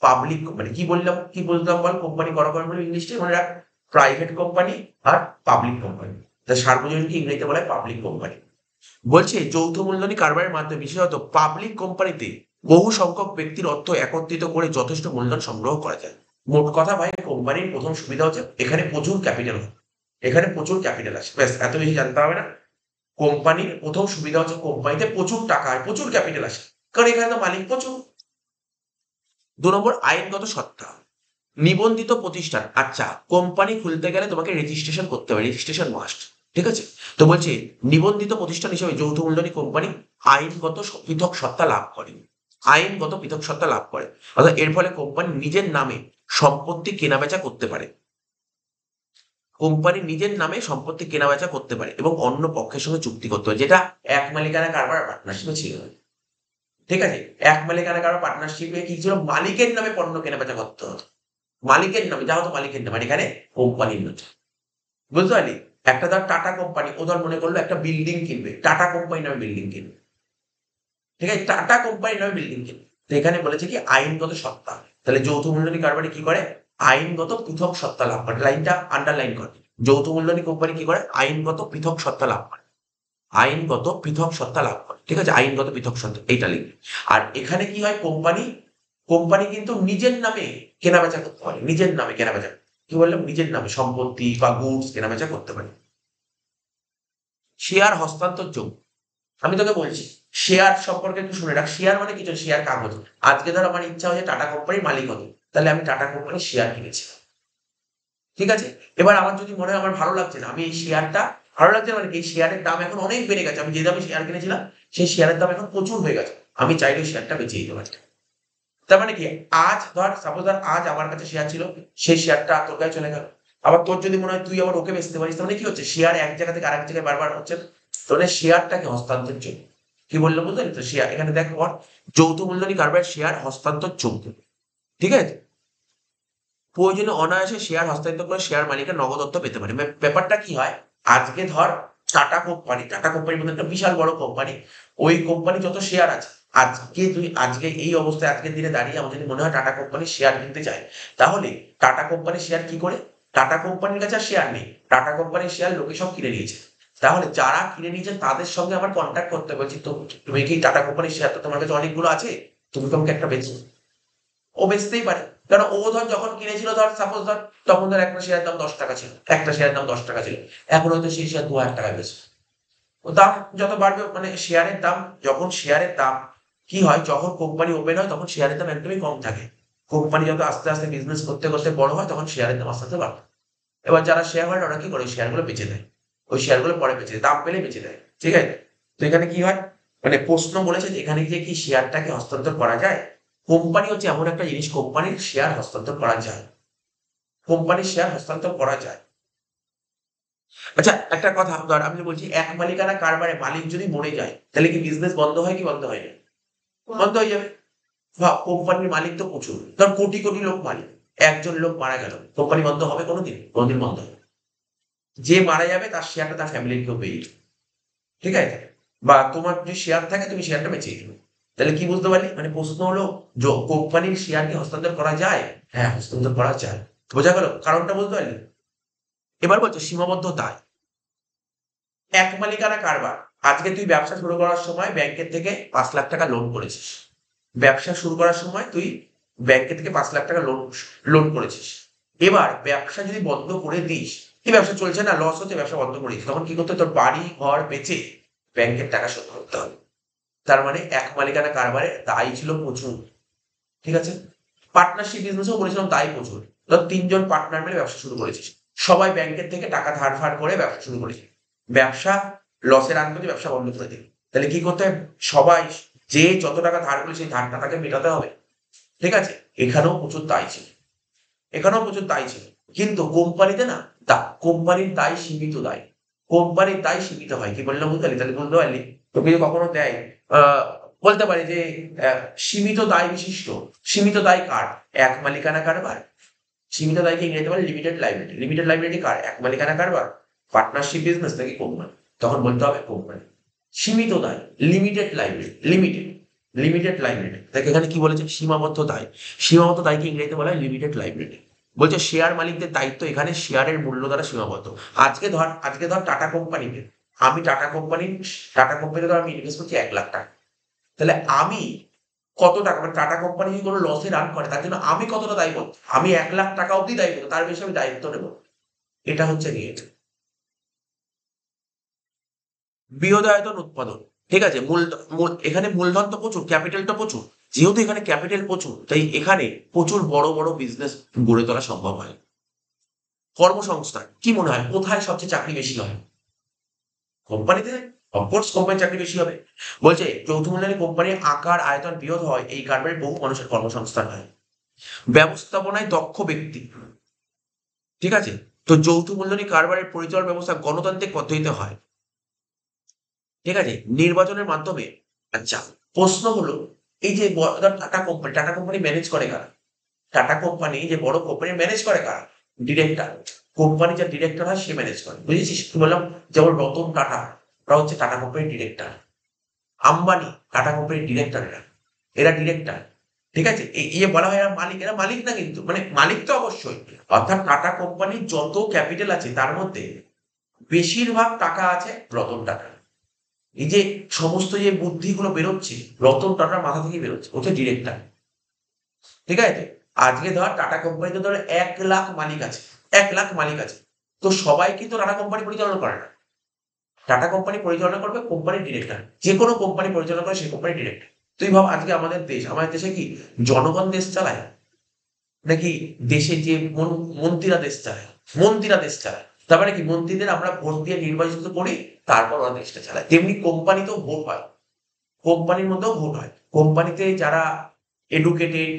পাবলিক কোম্পানি কি বললাম, কি বললাম বল? কোম্পানি করা করে বলে ইংলিশে মনে রাখ, প্রাইভেট কোম্পানি আর পাবলিক কোম্পানি। তা সার্বজনীনকে ইংরেজিতে বলা হয় পাবলিক কোম্পানি। বলছে যৌথ মূলধনী কারবারের মাধ্যমে বিশেষত পাবলিক কোম্পানিতে বহু সংখ্যক ব্যক্তির অর্থ একত্রিত করে যথেষ্ট মূলধন সংগ্রহ করা যায়। মোট কথা ভাই, কোম্পানির প্রথম সুবিধা হচ্ছে এখানে প্রচুর ক্যাপিটাল, এখানে প্রচুর ক্যাপিটাল আসে, ব্যাস এত বেশি জানতে হবে না। কোম্পানির প্রথম সুবিধা হচ্ছে কোম্পানিতে প্রচুর টাকা হয়, প্রচুর ক্যাপিটাল আসে, কারণ এখানে তো মালিক প্রচুর। 2 নম্বর আইনগত সত্তা। নিবন্ধিত প্রতিষ্ঠান। আচ্ছা, কোম্পানি খুলতে গেলে তোমাকে রেজিস্ট্রেশন করতে হবে, রেজিস্ট্রেশন মাস্ট, ঠিক আছে। তো বলছে নিবন্ধিত প্রতিষ্ঠান হিসেবে যৌথ মূলধনী কোম্পানি আইনগত পৃথক সত্তা লাভ করে, আইনগত পৃথক সত্তা লাভ করে। অর্থাৎ এর ফলে কোম্পানি নিজের নামে সম্পত্তি কেনাবেচা করতে পারে, কোম্পানি নিজের নামে সম্পত্তি কেনাবেচা করতে পারে এবং অন্য পক্ষের সঙ্গে চুক্তি করতে পারে, যেটা এক মালিকানা কারবার পার্টনারশিপে ছিল না। ঠিক আছে, এক মালিকানা কারবার পার্টনারশিপে কি ছিল? মালিকের নামে পণ্য কেনাবেচা করতে হতো, মালিকের নামে, যা হতো মালিকের নামে, এখানে কোম্পানির নামে। বুঝতে পারলি? একটা ধর টাটা কোম্পানি, ও ধর মনে করলো একটা বিল্ডিং কিনবে, টাটা কোম্পানির নামে বিল্ডিং কিনবে, ঠিক আছে, টাটা কোম্পানির নামে বিল্ডিং কিনবে। তো এখানে বলেছে কি আইনগত সত্তা। তাহলে যৌথ মূলধনী কারবারে কি করে? আইনগত পৃথক সত্তা লাভ করে। লাইনটা আন্ডারলাইন করে। যৌথ মূলধনী কোম্পানি কি করে? আইনগত পৃথক সত্তা লাভ করে, আইনগত পৃথক সত্তা লাভ করে, ঠিক আছে, আইনগত পৃথক সত্তা, এইটা লিখবে। আর এখানে কি হয়? কোম্পানি, কোম্পানি কিন্তু নিজের নামে কেনাবেচা করতে পারে, নিজের নামে কেনাবেচা, কি বললাম? নিজের নামে সম্পত্তি বা গুডস কেনাবেচা করতে পারে। শেয়ার হস্তান্তরযোগ্য। আমি তোকে বলছি শেয়ার সম্পর্কে একটু শুনে রাখ। শেয়ার মানে কিছু, শেয়ার কাগজ। আজকে ধর আমার ইচ্ছা হয়েছে টাটা কোম্পানির মালিক হতে, তাহলে আমি টাটা কোম্পানির শেয়ার কিনেছি, ঠিক আছে। এবার আমার যদি মনে হয় আমার ভালো লাগছে না, আমি এই শেয়ারটা, ভালো লাগছে মানে এই শেয়ারের দাম এখন অনেক বেড়ে গেছে, আমি যে দামে শেয়ার কিনেছিলাম সেই শেয়ারের দাম এখন প্রচুর হয়ে গেছে, আমি চাইলে শেয়ারটা বেঁচে দিতে পারি। তার মানে কি, আজ ধর সাপোজ ধর আজ আমার কাছে শেয়ার ছিল, সেই শেয়ারটা তোর কাছে চলে গেল। আবার তোর যদি মনে হয় তুই আবার ওকে বেচতে পারিস, তাহলে কি হচ্ছে? শেয়ার এক জায়গা থেকে আরেক জায়গায় বারবার হচ্ছে, তাহলে শেয়ারটাকে হস্তান্তর যোগ্য। কি বললো বুঝলি তো? শেয়ার, এখানে দেখ পর, যৌথ মূলধনী কারবার শেয়ার হস্তান্তর যোগ্য, ঠিক আছে। প্রয়োজনে অনায়াসে শেয়ার হস্তান্তর করে শেয়ার মালিকের নগদ অর্থ পেতে পারে। ব্যাপারটা কি হয়? আজকে ধর টাটা কোম্পানি, টাটা কোম্পানির মধ্যে একটা বিশাল বড় কোম্পানি, ওই কোম্পানি যত শেয়ার আছে, আজকে তুই, আজকে এই অবস্থায় আজকের দিনে দাঁড়িয়ে আমার যদি মনে হয় টাটা কোম্পানির শেয়ার কিনতে চাই, তাহলে টাটা কোম্পানির শেয়ার কি করে? টাটা কোম্পানির কাছে আর শেয়ার নেই, টাটা কোম্পানির শেয়ার লোকে সব কিনে নিয়েছে। তাহলে যারা কিনে নিয়েছে তাদের সঙ্গে আমার কন্ট্যাক্ট করতে বলছি, তো তুমি কি টাটা কোম্পানির শেয়ার, তো তোমার কাছে অনেকগুলো আছে, তুমি তো আমাকে একটা বেচো। ও বেচতেই পারে, কারণ ও ধর যখন কিনেছিল, ধর সাপোজ ধর, তখন ধর একটা শেয়ারের দাম 10 টাকা ছিল, একটা শেয়ারের দাম 10 টাকা ছিল, এখন হয়তো সেই শেয়ার 2000 টাকায় বেচে। ও দাম যত বাড়বে, মানে শেয়ারের দাম, যখন শেয়ারের দাম কি হয়, যখন কোম্পানি ওপেন হয় তখন শেয়ারের দাম একদমই কম থাকে। কোম্পানি যত আস্তে আস্তে বিজনেস করতে করতে বড় হয়, তখন শেয়ারের দাম আস্তে আস্তে বাড়ে। এবার যারা শেয়ার হোল্ডার ওরা কি করে? ওই শেয়ারগুলো বেচে দেয়, ওই শেয়ারগুলো পরে বেচে দেয়, দাম পেলে বেচে দেয়, ঠিক আছে। তো এখানে কি হয়, মানে প্রশ্ন বলেছে যে এখানে যে কি শেয়ারটাকে হস্তান্তর করা যায়? কোম্পানি হচ্ছে এমন একটা জিনিস, কোম্পানির শেয়ার হস্তান্তর করা যায়, কোম্পানির শেয়ার হস্তান্তর করা যায়। আচ্ছা, একটা কথা ধর, আমি বলছি এক মালিকানা কারবারে মালিক যদি মরে যায়, তাহলে কি বিজনেস বন্ধ হয় কি বন্ধ হয় না? বন্ধ হয়ে যাবে। ভাব, কোম্পানির মালিক তো প্রচুর, ধর কোটি কোটি লোক মালিক, একজন লোক মারা গেল, কোম্পানি বন্ধ হবে কোনোদিন? কোনোদিন বন্ধ হবে না। যে মারা যাবে তার শেয়ারটা তার ফ্যামিলির কেউ পেয়ে যাবে, ঠিক আছে। বা তোমার যদি শেয়ার থাকে তুমি শেয়ারটা বেঁচে দিবে। তাহলে কি বুঝতে পারলি? মানে প্রশ্ন হলো, কোম্পানির শেয়ার কি হস্তান্তর করা যায়? হ্যাঁ, হস্তান্তর করা যায়। বোঝা গেল? কারণটা বুঝতে পারলি? এবার বলছে সীমাবদ্ধ দায়। এক মালিকানা কারবার। আজকে তুই ব্যবসা শুরু করার সময় ব্যাংকের থেকে 5 লাখ টাকা লোন করেছিস। ব্যবসা শুরু করার সময় তুই ব্যাংকের থেকে 5 লাখ টাকা লোন লোন করেছিস। এবার ব্যবসা যদি বন্ধ করে দিস, এই ব্যবসা চলছে না, লস হচ্ছে, ব্যবসা বন্ধ করে দিচ্ছি, তখন কি করতে হবে? তোর বাড়ি ঘর বেচে ব্যাংকের টাকা শোধ করতে হবে। তার মানে এক মালিকানা কারবারে দায় ছিল প্রচুর। ঠিক আছে? পার্টনারশিপ বিজনেসেও বলেছিলাম দায় প্রচুর। ধর ৩ জন পার্টনার মিলে ব্যবসা শুরু করেছিস। সবাই ব্যাংকের থেকে টাকা ধার ফার করে ব্যবসা শুরু করেছে। ব্যবসা লসের আগ পর্যন্ত ব্যবসা বন্ধ করে দিল। তাহলে কি করতে হবে? সবাই যে যত টাকা ধার করে সেই ধারটা তাকে মেটাতে হবে। ঠিক আছে? এখানেও প্রচুর দায় ছিল। এখানেও প্রচুর দায় ছিল। কিন্তু কোম্পানিতে না কোম্পানির দায় সীমিত দায়। কোম্পানির দায় সীমিত হয়। কি বললাম বুঝতে পারলি? তাহলে বুঝতে পারলি? তোকে যদি কখনো দেয় আ বলতে পারে যে অ্যা সীমিত দায় বিশিষ্ট। সীমিত দায় কার? এক মালিকানা কারবার। সীমিত দায়কে ইংরেজিতে বলে লিমিটেড লায়াবিলিটি। লিমিটেড লায়াবিলিটি কার? এক মালিকানা কারবার, পার্টনারশিপ বিজনেস নাকি কোম্পানি? তখন বলতে হবে কোম্পানি। সীমিত দায়, লিমিটেড লায়াবিলিটি, লিমিটেড লায়াবিলিটি। দেখ এখানে কি বলেছে? সীমাবদ্ধ দায়। সীমাবদ্ধ দায়কে ইংরেজিতে বলা হয় লিমিটেড লায়াবিলিটি। বলছে শেয়ার মালিকদের দায়িত্ব এখানে শেয়ারের মূল্য দ্বারা সীমাবদ্ধ। আজকে ধর টাটা কোম্পানিতে ধর আমি ইনভেস্ট করছি ৳১,০০,০০০। তাহলে আমি কত টাকা, মানে টাটা কোম্পানি যদি কোনো লসে রান করে তার জন্য আমি কতটা দায়বদ্ধ? আমি ৳১,০০,০০০ অব্দি দায়বদ্ধ, তার বেশি আমি দায়িত্ব নেব। এটা হচ্ছে নিয়ম। বৃহদায়তন উৎপাদন। ঠিক আছে? এখানে মূলধন তো প্রচুর, ক্যাপিটালটা প্রচুর। যেহেতু এখানে ক্যাপিটাল প্রচুর, তাই এখানে প্রচুর বড়, বড় বিজনেস গড়ে তোলা সম্ভব হয়। কর্মসংস্থান, কি মনে হয় কোথায় সবচেয়ে চাকরি বেশি হয়? কোম্পানিতে? অফকোর্স কোম্পানির চাকরি বেশি হবে। বলছে যৌথ মূলধনী কোম্পানির আকার, আয়তন বৃহৎ হয়, এই কারণে বহু মানুষের কর্মসংস্থান হয়। ব্যবস্থাপনায় দক্ষ ব্যক্তি। ঠিক আছে? তো যৌথ মূলধনী কারবারের পরিচালনা ব্যবস্থা গণতান্ত্রিক পদ্ধতিতে হয়। ঠিক আছে? নির্বাচনের মাধ্যমে। আচ্ছা, প্রশ্ন হলো এই যে ধর টাটা কোম্পানি ম্যানেজ করে কারা? টাটা কোম্পানি যে বড় কোম্পানি ম্যানেজ করে কারা? ডিরেক্টর। কোম্পানি যার ডিরেক্টর হয় সে ম্যানেজ করে। বুঝেছিস? কি বললাম? যেমন রতন টাটা, ওরা হচ্ছে টাটা কোম্পানির ডিরেক্টর। আম্বানি টাটা কোম্পানির ডিরেক্টর এরা। এরা ডিরেক্টর। ঠিক আছে? বলা হয় এরা মালিক। এরা মালিক না কিন্তু। মানে মালিক তো অবশ্যই। অর্থাৎ টাটা কোম্পানির যত ক্যাপিটাল আছে তার মধ্যে বেশিরভাগ টাকা আছে রতন টাটার। এই যে সমস্ত যে বুদ্ধিগুলো বেরোচ্ছে রতন টাটার মাথা থেকেই বেরোচ্ছে। ও হচ্ছে ডিরেক্টর। ঠিক আছে? আজকে ধর টাটা কোম্পানিতে ধর ১,০০,০০০ মালিক আছে। ১,০০,০০০ মালিক আছে। তো সবাই কিন্তু টাটা কোম্পানি পরিচালনা করে না। টাটা কোম্পানি পরিচালনা করবে কোম্পানির ডিরেক্টর। যেকোনো কোম্পানি পরিচালনা করে সেই কোম্পানির ডিরেক্টর। তুই ভাব আজকে আমাদের দেশে কি জনগণ দেশ চালায়? নাকি দেশের যে মন্ত্রীরা দেশ চালায়? মন্ত্রীরা দেশ চালায়। তার মানে কি মন্ত্রীদের আমরা ভোট দিয়ে নির্বাচিত করি, তারপর ওরা দেশটা চালায়। তেমনি কোম্পানিতেও ভোট হয়। কোম্পানির মধ্যেও ভোট হয়। কোম্পানিতে যারা এডুকেটেড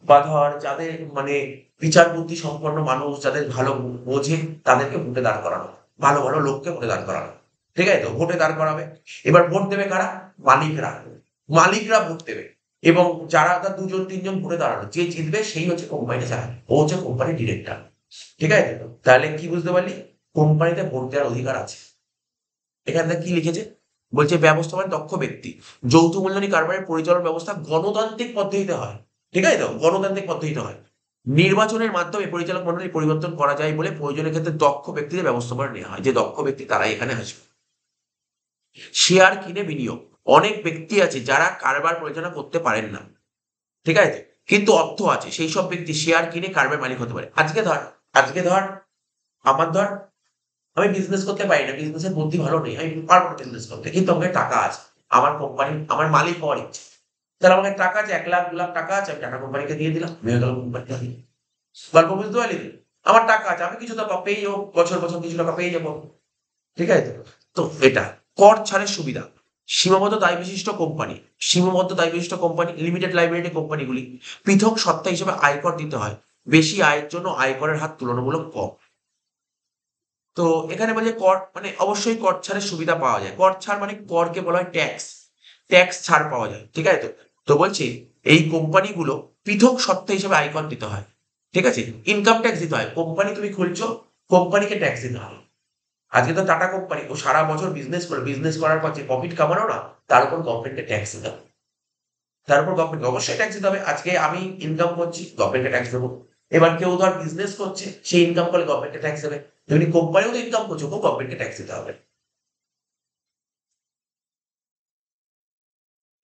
বা ধর যাদের মানে বিচার বুদ্ধি সম্পন্ন মানুষ, যাদের ভালো বোঝে তাদেরকে ভোটে দাঁড় করানো। ভালো, ভালো লোককে ভোটে দাঁড় করানো। ঠিক আছে তো? ভোটে দাঁড় করাবে। এবার ভোট দেবে কারা? মালিকরা। মালিকরা ভোট দেবে। এবং যারা ২ জন ৩ জন ভোটে দাঁড়ালো, যে জিতবে সেই হচ্ছে কোম্পানিটা চালাবে। ও হচ্ছে কোম্পানির ডিরেক্টর। ঠিক আছে তো? তাহলে কি বুঝতে পারলি? কোম্পানিতে ভোট দেওয়ার অধিকার আছে। এখানে কি লিখেছে? বলছে ব্যবস্থাপনায় দক্ষ ব্যক্তি। যৌথ মূলধনী কারবারের পরিচালনা ব্যবস্থা গণতান্ত্রিক পদ্ধতিতে হয়। ঠিক আছে তো? গণতান্ত্রিক পদ্ধতিতে হয়। নির্বাচনের মাধ্যমে পরিচালক মণ্ডলী পরিবর্তন করা যায় বলে প্রয়োজনের ক্ষেত্রে দক্ষ ব্যক্তিদের ব্যবস্থাপনা নেওয়া হয়। যে দক্ষ ব্যক্তি তারাই এখানে আসবে। শেয়ার কিনে বিনিয়োগ। অনেক ব্যক্তি আছে যারা কারবার পরিচালনা করতে পারেন না। ঠিক আছে? কিন্তু অর্থ আছে। সেই সব ব্যক্তি শেয়ার কিনে কারবারের মালিক হতে পারে। আজকে ধর আমার ধর আমি বিজনেস করতে পারি না। বিজনেসের বুদ্ধি ভালো নেই। আমি পারব না বিজনেস করতে। কিন্তু আমাকে টাকা আছে। আমার মালিক হওয়ার ইচ্ছে। তাহলে আমার কাছে টাকা আছে ১,০০,০০০ ৳২,০০,০০০ টাকা আছে। আমি টাটা কোম্পানিকে দিয়ে দিলাম। হয়ে গেল কোম্পানিটা। গল্প বুঝতে পারলি তো? আমার টাকা আছে। আমি কিছু টাকা পেয়ে যাবো। বছর, বছর কিছু টাকা পেয়ে যাবো। ঠিক আছে তো? তো এটা। কর ছাড়ের সুবিধা। সীমাবদ্ধ দায় বিশিষ্ট কোম্পানি। সীমাবদ্ধ দায় বিশিষ্ট কোম্পানি, লিমিটেড লায়াবিলিটি কোম্পানিগুলি পৃথক সত্তা হিসেবে আয়কর দিতে হয়। বেশি আয়ের জন্য আয়করের হার তুলনামূলক কম। তো এখানে বলে কর মানে অবশ্যই কর ছাড়ের সুবিধা পাওয়া যায়। কর ছাড় মানে করকে বলা হয় ট্যাক্স। ট্যাক্স ছাড় পাওয়া যায়। ঠিক আছে তো? তো বলছি এই কোম্পানিগুলো পৃথক সত্তা হিসেবে আয়কর দিতে হয়। ঠিক আছে? ইনকাম ট্যাক্স দিতে হয়। কোম্পানি তুমি খুলছো, কোম্পানিকে ট্যাক্স দিতে হবে। আজকে তো টাটা কোম্পানি ও সারা বছর বিজনেস করার পর যে প্রফিট কামানো না, তার উপর গভর্নমেন্টকে ট্যাক্স দিতে হবে। তার উপর গভর্নমেন্টকে অবশ্যই ট্যাক্স দিতে হবে। আজকে আমি ইনকাম করছি, গভর্নমেন্টকে ট্যাক্স দেবো। এবার কেউ ধর বিজনেস করছে, সে ইনকাম করলে গভর্নমেন্টকে ট্যাক্স দেবে। তেমনি কোম্পানিও তো ইনকাম করছে, ওকেও গভর্নমেন্টকে ট্যাক্স দিতে হবে।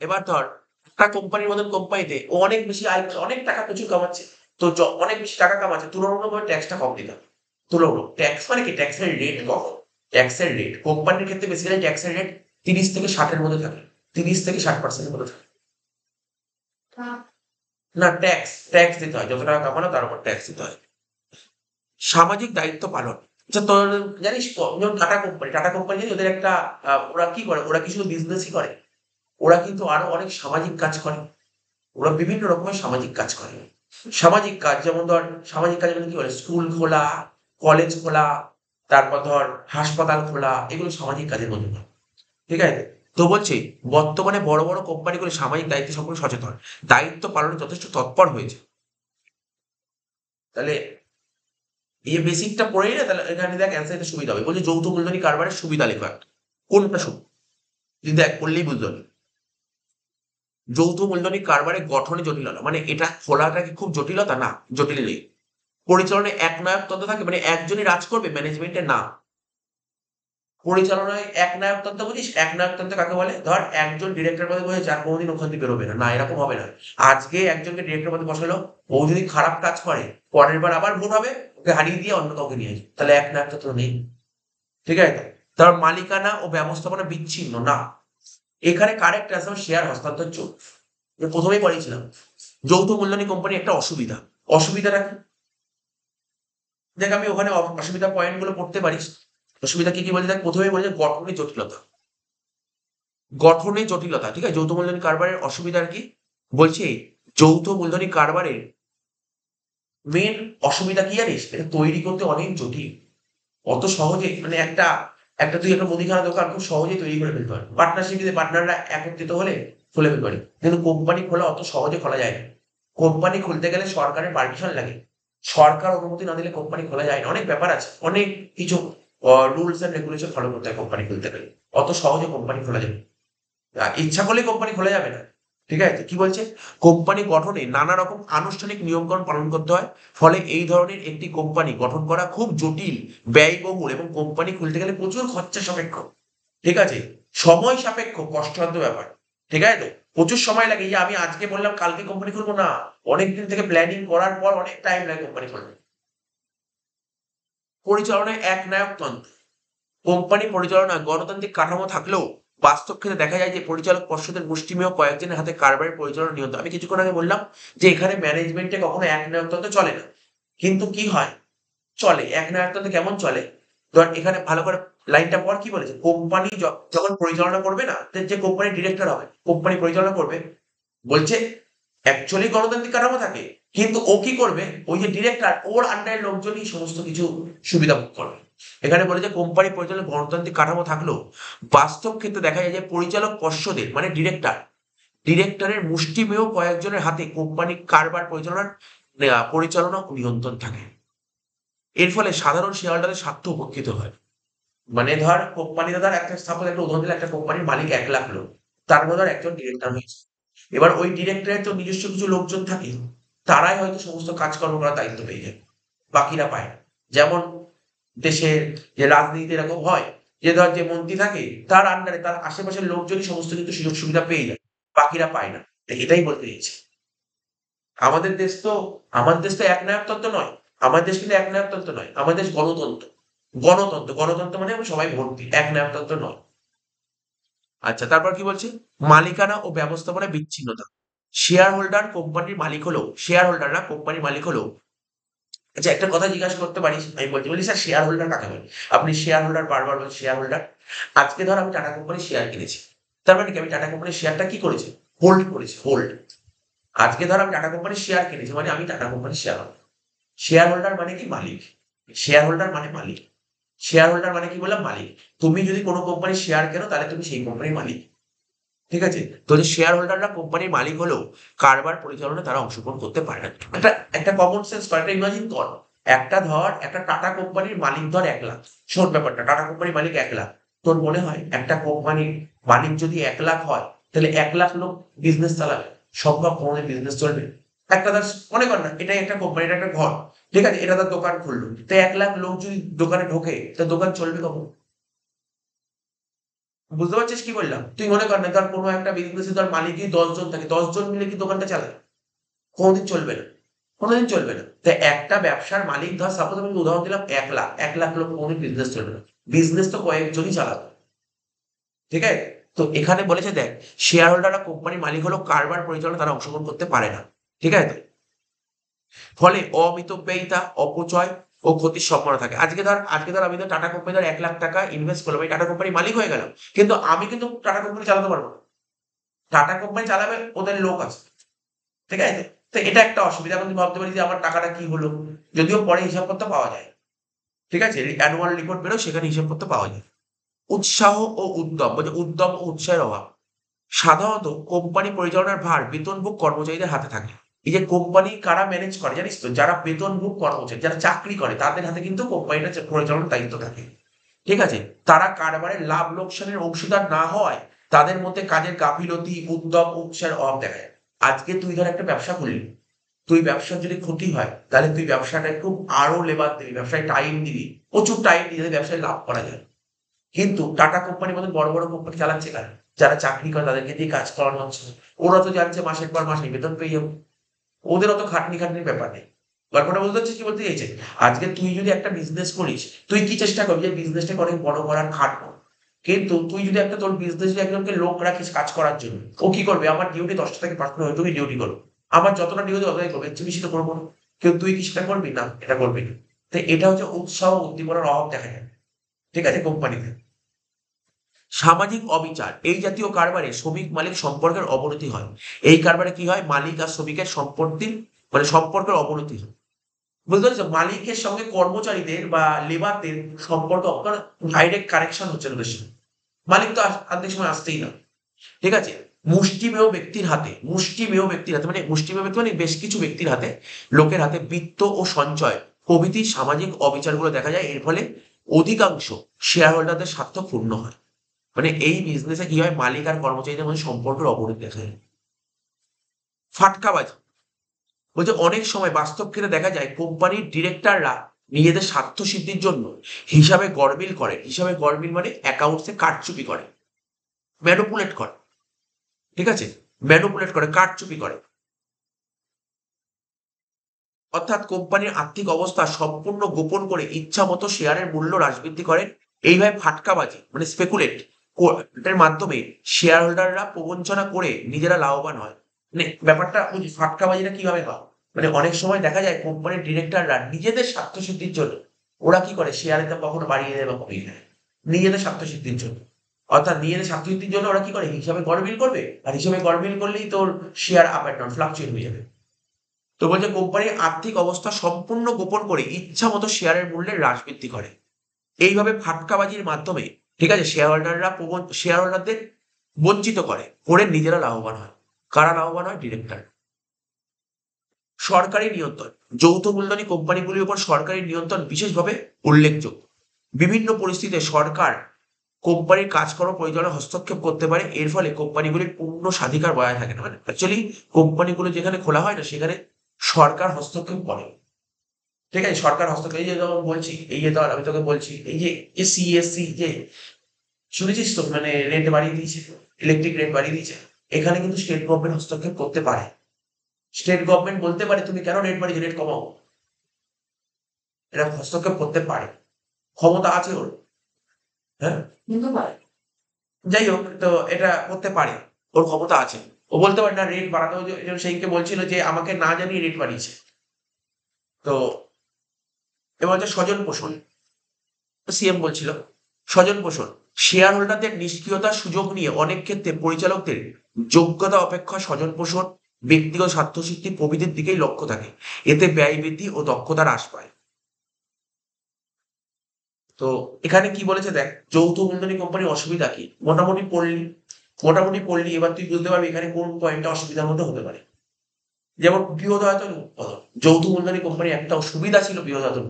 এবার ধর একটা কোম্পানির মতন কোম্পানিতে ও অনেক বেশি আয় করছে, অনেক টাকা প্রচুর কামাচ্ছে। তো অনেক বেশি টাকা কামাচ্ছে, তুলনামূলকভাবে ট্যাক্সটা কম দিতে হবে। তুলনামূলক। ট্যাক্স মানে কি? ট্যাক্সের রেট কত? ট্যাক্সের রেট কোম্পানির ক্ষেত্রে বেসিক্যালি ট্যাক্সের রেট 30 থেকে 60 এর মধ্যে থাকে। 30 থেকে 60% এর মধ্যে থাকে। না, ট্যাক্স দিতে হয়। যত টাকা কামানো তার উপর ট্যাক্স দিতে হয়। সামাজিক দায়িত্ব পালন। আচ্ছা, তোর জানিস যেমন টাটা কোম্পানি জানিস ওদের একটা ওরা কি করে? ওরা কি শুধু বিজনেসই করে? ওরা কিন্তু আরো অনেক সামাজিক কাজ করে। ওরা বিভিন্ন রকমের সামাজিক কাজ করে। সামাজিক কাজ যেমন ধর, সামাজিক কাজের মধ্যে কি বলে? স্কুল খোলা, কলেজ খোলা, তারপর ধর হাসপাতাল খোলা, এগুলো সামাজিক কাজের মধ্যে পড়ে। ঠিক আছে? তো বলছি বর্তমানে বড় বড় কোম্পানিগুলো সামাজিক দায়িত্ব সম্পর্কে সচেতন, দায়িত্ব পালনে যথেষ্ট তৎপর হয়েছে। তাহলে এই বেসিকটা পড়েই না, তাহলে এখানে দেখ অ্যান্সার দিতে সুবিধা হবে। বলছে যৌথ মূলধনী কারবারের সুবিধা লেখো একটা। কোনটা সুবিধা? তুই দেখ পড়লেই বুঝতে পারবি। যৌথ মূলধনী কারবারের গঠনে জটিলতা, মানে এটা খোলাটা কি খুব জটিলতা? না, জটিল নেই। পরিচালনায় একনায়কতন্ত্র থাকে, মানে একজনই রাজ করবে ম্যানেজমেন্টে? না। পরিচালনায় একনায়কতন্ত্র বুঝিস? একনায়কতন্ত্র কাকে বলে? ধর একজন ডিরেক্টর পদে বসেছে, আর কোনোদিন ওখান থেকে বেরোবে না, না এরকম হবে না। আজকে একজনকে ডিরেক্টর পদে বসালো, ও যদি খারাপ কাজ করে পরের বার আবার ভোট হবে, ওকে হারিয়ে দিয়ে অন্য কাউকে নিয়ে আসবে, তাহলে একনায়কতন্ত্র নেই। ঠিক আছে? তার মালিকানা ও ব্যবস্থাপনা বিচ্ছিন্ন না। এখানে কারেক্ট অ্যান্সার শেয়ার হস্তান্তর চলবে। প্রথমেই পড়িয়েছিলাম যৌথ মূলধনী কোম্পানি একটা অসুবিধা। অসুবিধাটা কি? দেখ আমি ওখানে অসুবিধা পয়েন্ট গুলো পড়তে পারিস। অসুবিধা কি কি বলছে দেখ, প্রথমেই বলছে গঠনে জটিলতা। গঠনে জটিলতা, ঠিক আছে? যৌথ মূলধনী কারবারের অসুবিধার কি বলছে? যৌথ মূলধনী কারবারের মেন অসুবিধা কি জানিস? এটা তৈরি করতে অনেক জটিল। অত সহজে মানে একটা একটা তুই একটা মুদিখানা দোকান খুব সহজেই তৈরি করে ফেলতে পারবি। পার্টনারশিপে পার্টনাররা একত্রিত হলে খুলে ফেলতে পারি। কিন্তু কোম্পানি খোলা অত সহজে খোলা যায় না। কোম্পানি খুলতে গেলে সরকারের পারমিশন লাগে। সরকার অনুমতি না দিলে কোম্পানি খোলা যায় না। অনেক ব্যাপার আছে। অনেক কিছু রুলস এন্ড রেগুলেশন ফলো করতে হয় কোম্পানি খুলতে গেলে। অত সহজে কোম্পানি খোলা যাবে না। ইচ্ছা করলেই কোম্পানি খোলা যাবে না। ঠিক আছে? কি বলছে? কোম্পানি গঠনে নানা রকম আনুষ্ঠানিক নিয়মকানুন পালন করতে হয়। ফলে এই ধরনের একটি কোম্পানি গঠন করা খুব জটিল, ব্যয়বহুল এবং কোম্পানি খুলতে গেলে প্রচুর খরচা সাপেক্ষ। ঠিক আছে? সময় সাপেক্ষ, কষ্টসাধ্য ব্যাপার। ঠিক আছে তো? প্রচুর সময় লাগে। এই যে আমি আজকে বললাম কালকে কোম্পানি খুলবো না। অনেকদিন থেকে প্ল্যানিং করার পর অনেক টাইম লাগে কোম্পানি খুলতে। পরিচালনায় একনায়কতন্ত্র। কোম্পানি পরিচালনা গণতান্ত্রিক কাঠামো থাকলেও বাস্তব ক্ষেত্রে দেখা যায় যে পরিচালক পর্ষদের মুষ্টিমেয় কয়েকজনের হাতে কারবারের পরিচালনা নিয়ন্ত্রণ। আমি কিছুক্ষণ আগে বললাম যে এখানে ম্যানেজমেন্টে কখনো একনায়কতন্ত্র চলে না। কিন্তু কি হয়? চলে। একনায়কতন্ত্র কেমন চলে? ধর এখানে ভালো করে লাইনটা পড়, কি বলেছে? কোম্পানি যখন পরিচালনা করবে না, যে কোম্পানির ডিরেক্টর হবে, কোম্পানি পরিচালনা করবে, বলছে অ্যাকচুয়ালি গণতান্ত্রিক কাঠামো থাকে, কিন্তু ও কি করবে? ওই যে ডিরেক্টর, ওর আন্ডারের লোকজনই সমস্ত কিছু সুবিধা ভোগ করবে। এখানে বলে যে কোম্পানি পরিচালনায় গণতান্ত্রিক কাঠামো থাকলেও বাস্তব ক্ষেত্রে দেখা যায় যে পরিচালক পর্ষদের মানে ডিরেক্টরের মুষ্টিমেয় কয়েকজনের হাতে কোম্পানির কারবার পরিচালনা ও নিয়ন্ত্রণ থাকে। এর ফলে সাধারণ শেয়ার হোল্ডারদের স্বার্থ উপেক্ষিত হয়। মানে ধর কোম্পানিতে ধর একটা সাপোজ একটা উদাহরণ দিলে, একটা কোম্পানির মালিক 1 লাখ লোক, তার মধ্যে ধর একজন ডিরেক্টর হয়েছে। এবার ওই ডিরেক্টরের তো নিজস্ব কিছু লোকজন থাকে, তারাই হয়তো সমস্ত কাজকর্ম করার দায়িত্ব পেয়ে যায়, বাকিরা পায় না। যেমন দেশের যে রাজনীতি এরকম হয় যে ধর যে মন্ত্রী থাকে তার আন্ডারে তার আশেপাশের লোকজনই সমস্ত কিছু সুযোগ সুবিধা পেয়ে যায়, বাকিরা পায় না। তো এটাই বলতে চাইছি। আমাদের দেশ তো আমাদের দেশ তো একনায়কতন্ত্র নয়। আমাদের দেশ কিন্তু একনায়কতন্ত্র নয়। আমাদের দেশ গণতন্ত্র। গণতন্ত্র মানে আমরা সবাই ভোট দিই। একনায়কতন্ত্র নয়। আচ্ছা, তারপর কি বলছে? মালিকানা ও ব্যবস্থাপনায় বিচ্ছিন্নতা। শেয়ার হোল্ডাররা কোম্পানির মালিক হলেও আচ্ছা, একটা কথা জিজ্ঞাসা করতে পারিস, আমি বলি স্যার শেয়ার হোল্ডার কাকে বলে? আপনি শেয়ার হোল্ডার বারবার বলছেন শেয়ার হোল্ডার। আজকে ধর আমি টাটা কোম্পানির শেয়ার কিনেছি। তার মানে কি আমি টাটা কোম্পানির শেয়ারটা কি করেছি? হোল্ড করেছি, হোল্ড। আজকে ধর আমি টাটা কোম্পানির শেয়ার কিনেছি, মানে আমি টাটা কোম্পানির শেয়ার হোল্ডার। শেয়ার হোল্ডার মানে কি? মালিক। শেয়ার হোল্ডার মানে মালিক। শেয়ার হোল্ডার মানে কি বললাম? মালিক। তুমি যদি কোনো কোম্পানির শেয়ার কেনো তাহলে তুমি সেই কোম্পানির মালিক। ঠিক আছে? তো যে শেয়ার হোল্ডাররা কোম্পানির মালিক হলেও কারবার পরিচালনায় তারা অংশগ্রহণ করতে পারে না। একটা একটা কমন সেন্স কর, একটা ইমাজিন কর। একটা টাটা কোম্পানির মালিক ধর 1 লাখ। শোন ব্যাপারটা, টাটা কোম্পানির মালিক 1 লাখ। তোর মনে হয় একটা কোম্পানির মালিক যদি 1 লাখ হয়, তাহলে 1 লাখ লোক বিজনেস চালাবে? সম্ভব? কোনোদিন বিজনেস চলবে? একটা তার মনে কর না এটাই একটা কোম্পানি, এটা একটা ঘর। ঠিক আছে? এটা তার দোকান খুললো, তো 1 লাখ লোক যদি দোকানে ঢোকে, তার দোকান চলবে কখন? বুঝতে পারছিস কি বললাম? তুই মনে কর না, ধর কোনো একটা বিজনেসে ধর মালিকই 10 জন থাকে, 10 জন মিলে কি দোকানটা চালায়? কোনোদিন চলবে না। কোনোদিন চলবে না। তাই একটা ব্যবসার মালিক, ধর সাপোজ আমি উদাহরণ দিলাম 1,00,000, 1,00,000 লোক কোনোদিন বিজনেস চলবে না। বিজনেস তো কয়েকজনই চালাবে। ঠিক আছে? তো এখানে বলেছে দেখ, শেয়ার হোল্ডাররা কোম্পানির মালিক হলেও কারবার পরিচালনায় তারা অংশগ্রহণ করতে পারে না। ঠিক আছে তো? ফলে অমিতব্যয়িতা, অপচয় ও ক্ষতির সম্ভাবনা থাকে। আজকে ধর আমি টাটা কোম্পানি ধর ৳1,00,000 ইনভেস্ট করলাম, আমি টাটা কোম্পানির মালিক হয়ে গেলাম। কিন্তু আমি কিন্তু টাটা কোম্পানি চালাতে পারব না। টাটা কোম্পানি চালাবে, ওদের লোক আছে। ঠিক আছে? তো এটা একটা অসুবিধা। এখন তুই ভাবতে পারিস যে আমার টাকাটা কি হলো? যদিও পরে হিসাবপত্র পাওয়া যায়। ঠিক আছে? অ্যানুয়াল রিপোর্ট বেরোয়, সেখানে হিসাবপত্র পাওয়া যায়। উৎসাহ ও উদ্যম, বলছে উদ্যম ও উৎসাহের অভাব। সাধারণত কোম্পানি পরিচালনার ভার বেতনভোগ কর্মচারীদের হাতে থাকে। এই যে কোম্পানি কারা ম্যানেজ করে জানিস তো? যারা বেতনভোগ কর্মচারী, যারা চাকরি করে তাদের হাতে কিন্তু কোম্পানিটা পরিচালনার দায়িত্ব থাকে। ঠিক আছে? তারা কারবারের লাভ লোকসানের অংশীদার না হওয়ায় তাদের মধ্যে কাজের গাফিলতি, উদ্যম, উৎসাহের অভাব দেখা যায়। আজকে তুই ধর একটা ব্যবসা করলি, তুই ব্যবসার যদি ক্ষতি হয় তাহলে তুই ব্যবসাটা খুব আরো লেবার দিবি, ব্যবসায় টাইম দিবি, প্রচুর টাইম দিয়ে যাতে ব্যবসায় লাভ করা যায়। কিন্তু টাটা কোম্পানির মতন বড় বড় কোম্পানি চালাচ্ছে কারা? যারা চাকরি করে তাদেরকে দিয়ে কাজ করানো হচ্ছে। ওরা তো জানছে মাসের পর মাস আমি বেতন পেয়ে যাবো। ওদের অত খাটনির ব্যাপার নেই। গল্পটা বুঝতে পারছিস কি বলতে চাইছে? আজকে তুই যদি একটা বিজনেস করিস, তুই কি চেষ্টা করবি যে বিজনেসটাকে অনেক বড় করার, খাটবো। কিন্তু তুই যদি একটা তোর বিজনেসে একজনকে লোক রাখিস কাজ করার জন্য, ও কি করবে? আমার ডিউটি 10টা থেকে 5টা ওইটুকুই ডিউটি করবে। আমার যতটা ডিউটি ততটাই করবে, এর চেয়ে বেশি তো করবো না। কিন্তু তুই কি সেটা করবি? না, এটা করবি না। তো এটা হচ্ছে উৎসাহ উদ্দীপনার অভাব দেখা যায়। ঠিক আছে? কোম্পানিতে সামাজিক অবিচার, এই জাতীয় কারবারে শ্রমিক মালিক সম্পর্কের অবনতি হয়। এই কারবারে কি হয়? মালিক আর শ্রমিকের সম্পত্তির সম্পর্কের অবনতি হয়। বুঝতে পারছো? মালিকের সঙ্গে কর্মচারীদের বা লেবারদের সম্পর্ক ডাইরেক্ট কানেকশন হচ্ছে না বেশি। মালিক তো অর্ধেক সময় আসতেই না। ঠিক আছে? মুষ্টিমেয় ব্যক্তির হাতে মানে মুষ্টিমেয় ব্যক্তি মানে বেশ কিছু ব্যক্তির হাতে, লোকের হাতে বিত্ত ও সঞ্চয় প্রভৃতি সামাজিক অবিচারগুলো দেখা যায়। এর ফলে অধিকাংশ শেয়ার হোল্ডারদের স্বার্থ ক্ষুণ্ণ হয়। মানে এই বিজনেসে কি হয়? মালিক আর কর্মচারীদের মধ্যে সম্পর্কের অবনতি দেখা যায়। ফাটকাবাজি, বলছে অনেক সময় বাস্তব ক্ষেত্রে দেখা যায় কোম্পানির ডিরেক্টররা নিজেদের স্বার্থ সিদ্ধির জন্য হিসাবে গরমিল মানে অ্যাকাউন্টসে কারচুপি করে, ম্যানুপুলেট করে। ঠিক আছে? ম্যানুপুলেট করে, কারচুপি করে। অর্থাৎ কোম্পানির আর্থিক অবস্থা সম্পূর্ণ গোপন করে ইচ্ছা মতো শেয়ারের মূল্য হ্রাস বৃদ্ধি করে। এইভাবে ফাটকাবাজি মানে স্পেকুলেট এর মাধ্যমে শেয়ার হোল্ডাররা প্রবঞ্চনা করে নিজেরা লাভবান হয়। মানে ব্যাপারটা বুঝি, ফাটকাবাজিটা কিভাবে হয়? মানে অনেক সময় দেখা যায় কোম্পানির ডিরেক্টররা নিজেদের স্বার্থ সিদ্ধির জন্য ওরা কি করে? শেয়ারের দাম কখনো বাড়িয়ে দেয় বা কমিয়ে দেয়, নিজেদের স্বার্থ সিদ্ধির জন্য। অর্থাৎ নিজেদের স্বার্থ সিদ্ধির জন্য ওরা কি করে? হিসাবে গড়মিল করবে, আর হিসাবে গড়মিল করলেই তোর share up and down fluctuate হয়ে যাবে। তো বলছে কোম্পানির আর্থিক অবস্থা সম্পূর্ণ গোপন করে ইচ্ছা মতো শেয়ারের মূল্যের হ্রাস বৃদ্ধি করে। এইভাবে ফাটকাবাজির মাধ্যমে, ঠিক আছে, শেয়ার হোল্ডারদের বঞ্চিত করে নিজেরা লাভবান হয়। কারা লাভবান হয়? ডিরেক্টর। সরকারি নিয়ন্ত্রণ, যৌথ মূলধনী কোম্পানিগুলির উপর সরকারি নিয়ন্ত্রণ বিশেষভাবে উল্লেখযোগ্য। বিভিন্ন পরিস্থিতিতে সরকার কোম্পানির কাজকর্ম পরিচালনায় হস্তক্ষেপ করতে পারে। এর ফলে কোম্পানিগুলির পূর্ণ স্বাধিকার বজায় থাকে না। মানে অ্যাকচুয়ালি কোম্পানিগুলো যেখানে খোলা হয় না সেখানে সরকার হস্তক্ষেপ করে। ঠিক আছে? সরকার হস্তক্ষেপ, এই যে যেমন বলছি, এই যে ধর আমি তোকে বলছি, এই যে সিএসসি যে শুনেছিস তো, মানে রেট বাড়িয়ে দিয়েছে, ইলেকট্রিক রেট বাড়িয়ে দিয়েছে। এখানে কিন্তু স্টেট গভর্নমেন্ট হস্তক্ষেপ করতে পারে। স্টেট গভর্নমেন্ট বলতে পারে তুমি কেন রেট বাড়িয়েছো, রেট কমাও। এরা হস্তক্ষেপ করতে পারে, ক্ষমতা আছে ওর। হ্যাঁ, কিন্তু পারে। যাই হোক, তো এটা করতে পারে, ওর ক্ষমতা আছে। ও বলতে পারে না রেট বাড়াতে হবে। সেইকে বলছিল যে আমাকে না জানিয়ে রেট বাড়িয়েছে। তো এবার হচ্ছে স্বজন পোষণ। সিএম বলছিল স্বজন পোষণ, শেয়ার হোল্ডারদের নিষ্ক্রিয়তার সুযোগ নিয়ে অনেক ক্ষেত্রে পরিচালকদের যোগ্যতা অপেক্ষা স্বজন পোষণ, ব্যক্তিগত স্বার্থসিদ্ধি প্রভৃতির দিকেই লক্ষ্য থাকে। এতে ব্যয় বৃদ্ধি ও দক্ষতা হ্রাস পায়। তো এখানে কি বলেছে দেখ, যৌথ মূলধনী কোম্পানির অসুবিধা কি? মোটামুটি পড়লি, এবার তুই বুঝতে পারবি এখানে কোন পয়েন্টটা অসুবিধার মধ্যে হতে পারে। যেমন বৃহদায়তন উৎপাদন, যৌথ মূলধনী কোম্পানির একটা সুবিধা ছিল বৃহদায়তন।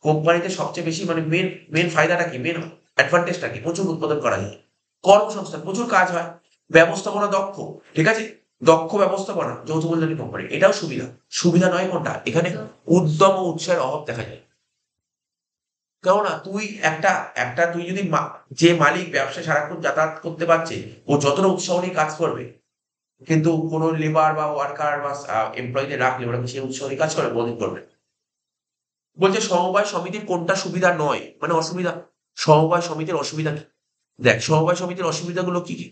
কোম্পানিতে সবচেয়ে বেশি মানে মেন মেন ফায়দাটা কি, মেন অ্যাডভান্টেজটা কি? প্রচুর উৎপাদন করা যায়, কর্মসংস্থান, প্রচুর কাজ হয়, ব্যবস্থাপনা দক্ষ। ঠিক আছে? দক্ষ ব্যবস্থাপনা যৌথ মূলধনী কোম্পানি, এটাও সুবিধা। সুবিধা নয় কোনটা? এখানে উদ্যম ও উৎসাহের অভাব দেখা যায়। কেননা তুই একটা একটা তুই যদি যে মালিক ব্যবসা সারাক্ষণ যাতায়াত করতে পারছে, ও যতটা উৎসাহ নিয়ে কাজ করবে, কিন্তু কোনো লেবার বা ওয়ার্কার বা এমপ্লয়ীদের রাখলে ওরা কি সেই উৎসাহে কাজ করে? বোধ করবে। বলছে সমবায় সমিতির কোনটা সুবিধা নয় মানে অসুবিধা? সমবায় সমিতির অসুবিধা কি? দেখ সমবায় সমিতির অসুবিধাগুলো কি কি?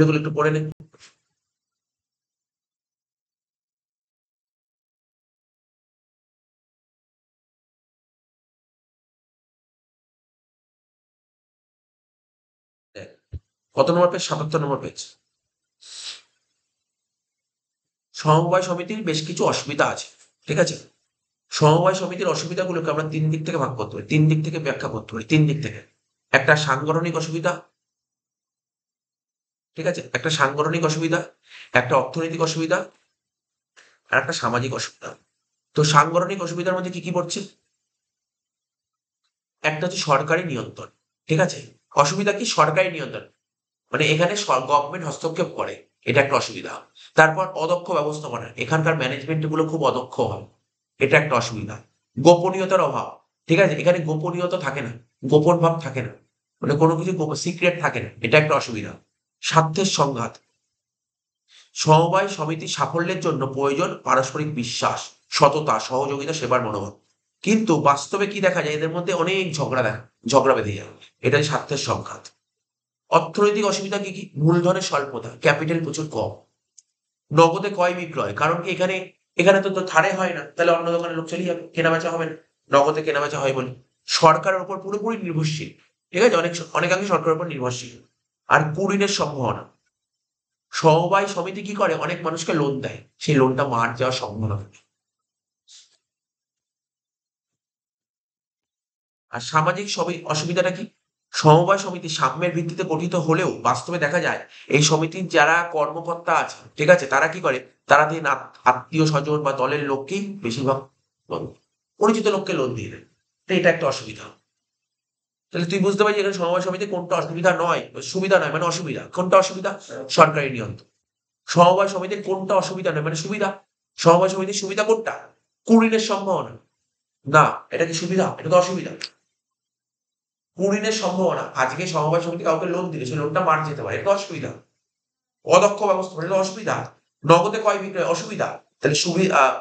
এগুলো একটু পড়ে নে। দেখ, কত নম্বর পেজ? ৭৭ নম্বর পেজ। সমবায় সমিতির বেশ কিছু অসুবিধা আছে। ঠিক আছে? সমবায় সমিতির অসুবিধাগুলোকে আমরা ৩ দিক থেকে ভাগ করতে পারি। ৩ দিক থেকে ব্যাখ্যা করতে পারি। ৩ দিক থেকে। একটা সাংগঠনিক অসুবিধা, ঠিক আছে? একটা সাংগঠনিক অসুবিধা, একটা অর্থনৈতিক অসুবিধা, আর একটা সামাজিক অসুবিধা। তো সাংগঠনিক অসুবিধার মধ্যে কি কি পড়ছে? একটা হচ্ছে সরকারি নিয়ন্ত্রণ। ঠিক আছে? অসুবিধা কি? সরকারি নিয়ন্ত্রণ। মানে এখানে গভর্নমেন্ট হস্তক্ষেপ করে। এটা একটা অসুবিধা। তারপর অদক্ষ ব্যবস্থাপনা। এখানকার ম্যানেজমেন্ট গুলো খুব অদক্ষ হয়। এটা একটা অসুবিধা। গোপনীয়তার অভাব। ঠিক আছে? এখানে গোপনীয়তা থাকে না। গোপন ভাব থাকে না। মানে কোনো কিছু সিক্রেট থাকে না। এটা একটা অসুবিধা। স্বার্থের সংঘাত। সমবায় সমিতির সাফল্যের জন্য প্রয়োজন পারস্পরিক বিশ্বাস, সততা, সহযোগিতা, সেবার মনোভাব। কিন্তু বাস্তবে কি দেখা যায়? এদের মধ্যে অনেক ঝগড়া বেঁধে যায়। এটাই স্বার্থের সংঘাত। অর্থনৈতিক অসুবিধা কি কি? মূলধনের স্বল্পতা, ক্যাপিটাল প্রচুর কম। নগদে ক্রয় বিক্রয়, কারণ কি এখানে এখানে তো ধারে হয় না, তাহলে অন্য দোকানে লোক চলে যাবে, কেনা বেচা হবে না। নগদে কেনা বেচা হয় বলে। সরকারের উপর পুরোপুরি নির্ভরশীল। ঠিক আছে? অনেকাংশে সরকারের উপর নির্ভরশীল। আর কুঋণের সম্ভাবনা। সমবায় সমিতি কি করে? অনেক মানুষকে লোন দেয়, সেই লোনটা মার যাওয়ার সম্ভাবনা থাকে। আর সামাজিক অসুবিধাটা কি? সমবায় সমিতি সাম্যের ভিত্তিতে গঠিত হলেও বাস্তবে দেখা যায় এই সমিতির যারা কর্মকর্তা আছে, ঠিক আছে, তারা কি করে? তারা দিন আত্মীয় স্বজন বা দলের লোককেই বেশিরভাগ লোন, পরিচিত লোককে লোন দিয়ে দেয়। তো এটা একটা অসুবিধা। তাহলে তুই বুঝতে পারছিস এখানে সমবায় সমিতি কোনটা অসুবিধা নয়, সুবিধা নয় মানে অসুবিধা। কোনটা অসুবিধা? সরকারি নিয়ন্ত্রণ। সমবায় সমিতির কোনটা অসুবিধা নয় মানে সুবিধা? সমবায় সমিতির সুবিধা কোনটা? কুড়িনের সম্ভাবনা। না, এটা কি সুবিধা? এটা তো অসুবিধা। কুড়িনের সম্ভাবনা। আজকে সমবায় সমিতি কাউকে লোন দিলে সেই লোনটা মার যেতে পারে, এটা অসুবিধা। অদক্ষ ব্যবস্থাপনা, এটা অসুবিধা। নগদে ক্রয় বিক্রয়, অসুবিধা। তাহলে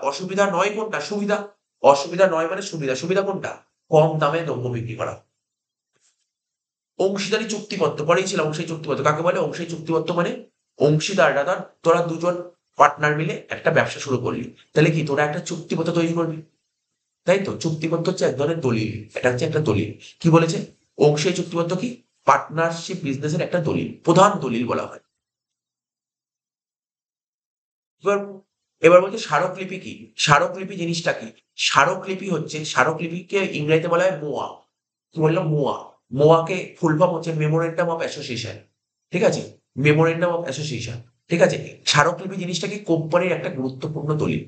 অসুবিধা নয় কোনটা? সুবিধা। অসুবিধা নয় মানে সুবিধা। সুবিধা কোনটা? কম দামে দ্রব্য বিক্রি করা। অংশীদারি চুক্তিপত্র পরেই ছিল। অংশী চুক্তিপত্র কাকে বলে? অংশী চুক্তিপত্র মানে অংশীদাররা তোরা দুজন পার্টনার মিলে একটা ব্যবসা শুরু করলি, তাহলে কি তোরা একটা চুক্তিপত্র তৈরি করবি, তাই তো? চুক্তিপত্র হচ্ছে এক ধরনের দলিল। এটা হচ্ছে একটা দলিল। কি বলেছে? অংশী চুক্তিপত্র কি? পার্টনারশিপ বিজনেসের একটা দলিল, প্রধান দলিল বলা হয়। এবার এবার বলছে স্মারকলিপি কি? স্মারকলিপি জিনিসটা কি? স্মারকলিপি হচ্ছে, স্মারকলিপিকে ইংরেজিতে বলা হয় মোয়া। কি বললাম? মোয়া। মোয়াকে ফুল ফর্ম হচ্ছে মেমোরেন্ডাম অফ অ্যাসোসিয়েশন। ঠিক আছে? Memorandum of association. ঠিক আছে? স্মারকলিপি জিনিসটা কি? কোম্পানির একটা গুরুত্বপূর্ণ দলিল।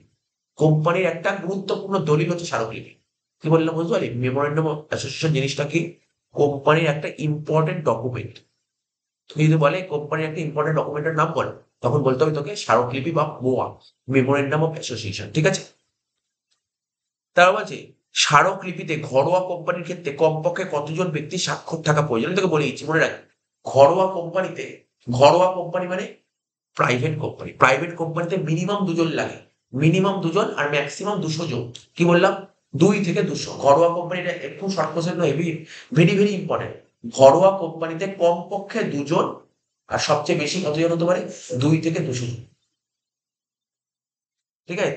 কোম্পানির একটা গুরুত্বপূর্ণ দলিল হচ্ছে স্মারকলিপি। কি বললাম বুঝতে পারলি? মেমোরেন্ডাম অফ অ্যাসোসিয়েশন জিনিসটা কি? কোম্পানির একটা ইম্পর্টেন্ট ডকুমেন্ট। তুমি যদি বলে কোম্পানির একটা ইম্পর্টেন্ট ডকুমেন্টের নাম বল, তখন বলতে হবে তোকে স্মারকলিপি বা মোয়া, মেমোরেন্ডাম অফ অ্যাসোসিয়েশন। ঠিক আছে? তারা বলছে স্মারকলিপিতে ঘরোয়া কোম্পানির ক্ষেত্রে কমপক্ষে কতজন ব্যক্তির স্বাক্ষর থাকা প্রয়োজন? আমি তোকে বলে দিচ্ছি, মনে রাখ। ঘরোয়া কোম্পানিতে, ঘরোয়া কোম্পানি মানে প্রাইভেট কোম্পানি। প্রাইভেট কোম্পানিতে মিনিমাম দুজন লাগে। মিনিমাম দুজন আর ম্যাক্সিমাম ২০০ জন। কি বললাম? ২ থেকে ২০০। ঘরোয়া কোম্পানিটা একটু short question, heavy, very very important. ঘরোয়া কোম্পানিতে কমপক্ষে দুজন, আর সবচেয়ে বেশি কতজন হতে পারে? ২ থেকে ২০০ জন। ঠিক আছে?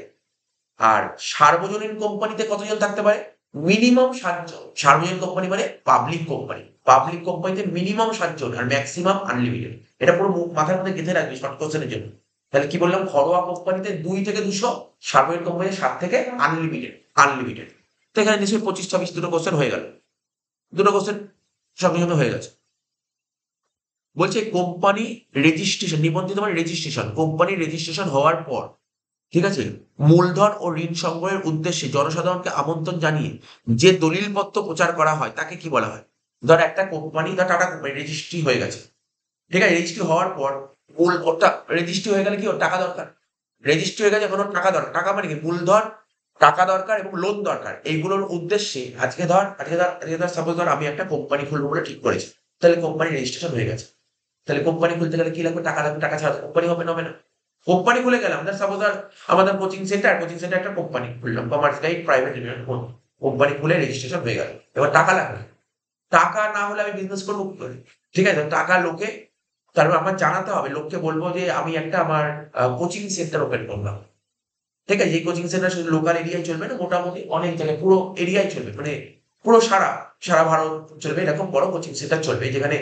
আর সার্বজনীন কোম্পানিতে কতজন থাকতে পারে? মিনিমাম ৭ জন। সার্বজনীন কোম্পানি মানে পাবলিক কোম্পানি। পাবলিক কোম্পানিতে মিনিমাম ৭ জন আর ম্যাক্সিমাম আনলিমিটেড। এটা পুরো মাথার মধ্যে গেঁথে রাখবি শর্ট কোশ্চেনের জন্য। তাহলে কি বললাম? ঘরোয়া কোম্পানিতে ২ থেকে ২০০, সার্বজনীন কোম্পানিতে ৭ থেকে আনলিমিটেড। আনলিমিটেড। তো এখানে নিশ্চয়ই ২৫-২৬ দুটো কোশ্চেন হয়ে গেল। দুটো কোশ্চেন সঙ্গে সঙ্গে হয়ে গেছে। বলছে কোম্পানি রেজিস্ট্রেশন, নিবন্ধিত মানে রেজিস্ট্রেশন। কোম্পানি রেজিস্ট্রেশন হওয়ার পর, ঠিক আছে, মূলধন ও ঋণ সংগ্রহের উদ্দেশ্যে জনসাধারণকে আমন্ত্রণ জানিয়ে যে দলিলপত্র প্রচার করা হয় তাকে কি বলা হয়? ধর একটা কোম্পানি, ধর টাটা কোম্পানি রেজিস্ট্রি হয়ে গেছে। ঠিক আছে? রেজিস্ট্রি হওয়ার পর ওটা রেজিস্ট্রি হয়ে গেলে কি ওর টাকা দরকার। রেজিস্ট্রি হয়ে গেছে, এখন ওর টাকা দরকার। টাকা মানে কি? মূলধন, টাকা দরকার এবং লোন দরকার। এইগুলোর উদ্দেশ্যে আজকে ধর সাপোজ ধর আমি একটা কোম্পানি খুলবো বলে ঠিক করেছি। তাহলে কোম্পানি রেজিস্ট্রেশন হয়ে গেছে। তাহলে কোম্পানি খুলতে গেলে কি লাগবে? টাকা লাগবে। টাকা ছাড়া কোম্পানি হবে না, হবে না। কোম্পানি খুলে গেলাম, সাপোজ আর আমাদের কোচিং সেন্টার একটা কোম্পানি খুললাম, commerce guide private limited company খুলে রেজিস্ট্রেশন হয়ে গেল। এবার টাকা লাগবে। টাকা না হলে আমি বিজনেস করবো কি করে? ঠিক আছে? টাকা লোকে, তারপর আমার জানাতে হবে, লোককে বলবো যে আমি একটা আমার কোচিং সেন্টার ওপেন করলাম। ঠিক আছে? এই কোচিং সেন্টার শুধু লোকাল এরিয়ায় চলবে না, মোটামুটি অনেক জায়গায় পুরো এরিয়ায় চলবে। মানে পুরো সারা ভারত চলবে, এরকম বড় কোচিং সেন্টার চলবে যেখানে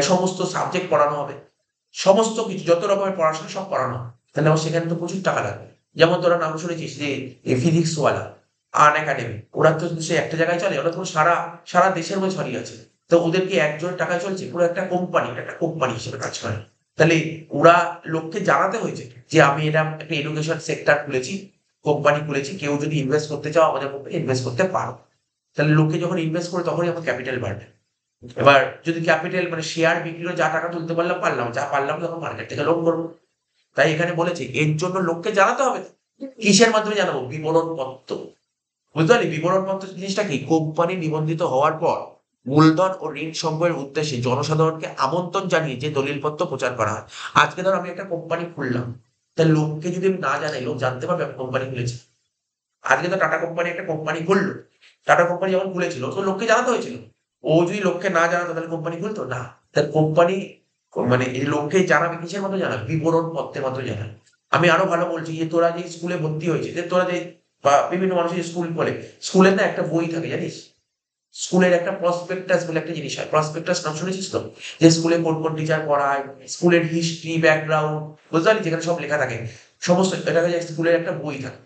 সমস্ত সাবজেক্ট পড়ানো হবে। সমস্ত কিছু যত রকমের পড়াশোনা সব পড়ানো হবে। তাহলে আমার সেখানে তো প্রচুর টাকা লাগবে। যেমন তোরা নাম শুনেছিস যে ফিজিক্স ওয়ালা, আর্ন একাডেমি, ওরা তো সে একটা জায়গায় চলে, ওরা তো সারা দেশের মধ্যে ছড়িয়ে আছে। তো ওদের কি একজনের টাকায় চলছে? পুরো একটা কোম্পানি হিসেবে কাজ করে। তাহলে ওরা লোককে জানাতে হয়েছে যে আমি এটা একটা এডুকেশন সেক্টর খুলেছি, কোম্পানি খুলেছি, কেউ যদি ইনভেস্ট করতে চাও আমাদের কোম্পানি ইনভেস্ট করতে পারো। তাহলে লোকে যখন ইনভেস্ট করে তখনই আমার ক্যাপিটাল বাড়বে। এবার যদি ক্যাপিটাল মানে শেয়ার বিক্রি করে যা টাকা তুলতে পারলাম, যা পারলাম তখন মার্কেট থেকে লোন করবো। তাই এখানে বলেছে এর জন্য লোককে জানাতে হবে। কিসের মাধ্যমে জানাবো? বিবরণ পত্র। বুঝতে পারলি? বিবরণ পত্র জিনিসটা কি? কোম্পানি নিবন্ধিত হওয়ার পর মূলধন ও ঋণ সংগ্রহের উদ্দেশ্যে জনসাধারণকে আমন্ত্রণ জানিয়ে যে দলিলপত্র প্রচার করা হয়। আজকে ধর আমি একটা কোম্পানি খুললাম, তা লোককে যদি আমি না জানাই, লোক জানতে পারবে আমি কোম্পানি খুলেছি? আজকে তো টাটা কোম্পানি একটা কোম্পানি খুললো, টাটা কোম্পানি যখন খুলেছিল তো লোককে জানাতে হয়েছিল। ও যদি লোককে না জানাতো তাহলে কোম্পানি খুলতো না। তার কোম্পানি মানে এই লোককে জানাবে কিসের মতো? জানাবে বিবরণ পত্রের মতো জানাবে। আমি আরো ভালো বলছি যে তোরা যে স্কুলে ভর্তি হয়েছিস, যে তোরা যে বা বিভিন্ন মানুষের স্কুল বলে, স্কুলের না একটা বই থাকে জানিস? স্কুলের একটা প্রসপেক্টাস বলে একটা জিনিস হয়। প্রসপেক্টাস নাম শুনেছিস তো? যে স্কুলে কোন টিচার পড়ায়, স্কুলের হিস্ট্রি, ব্যাকগ্রাউন্ড, বুঝতে পারলি? যেখানে সব লেখা থাকে সমস্ত, এটাকে স্কুলের একটা বই থাকে,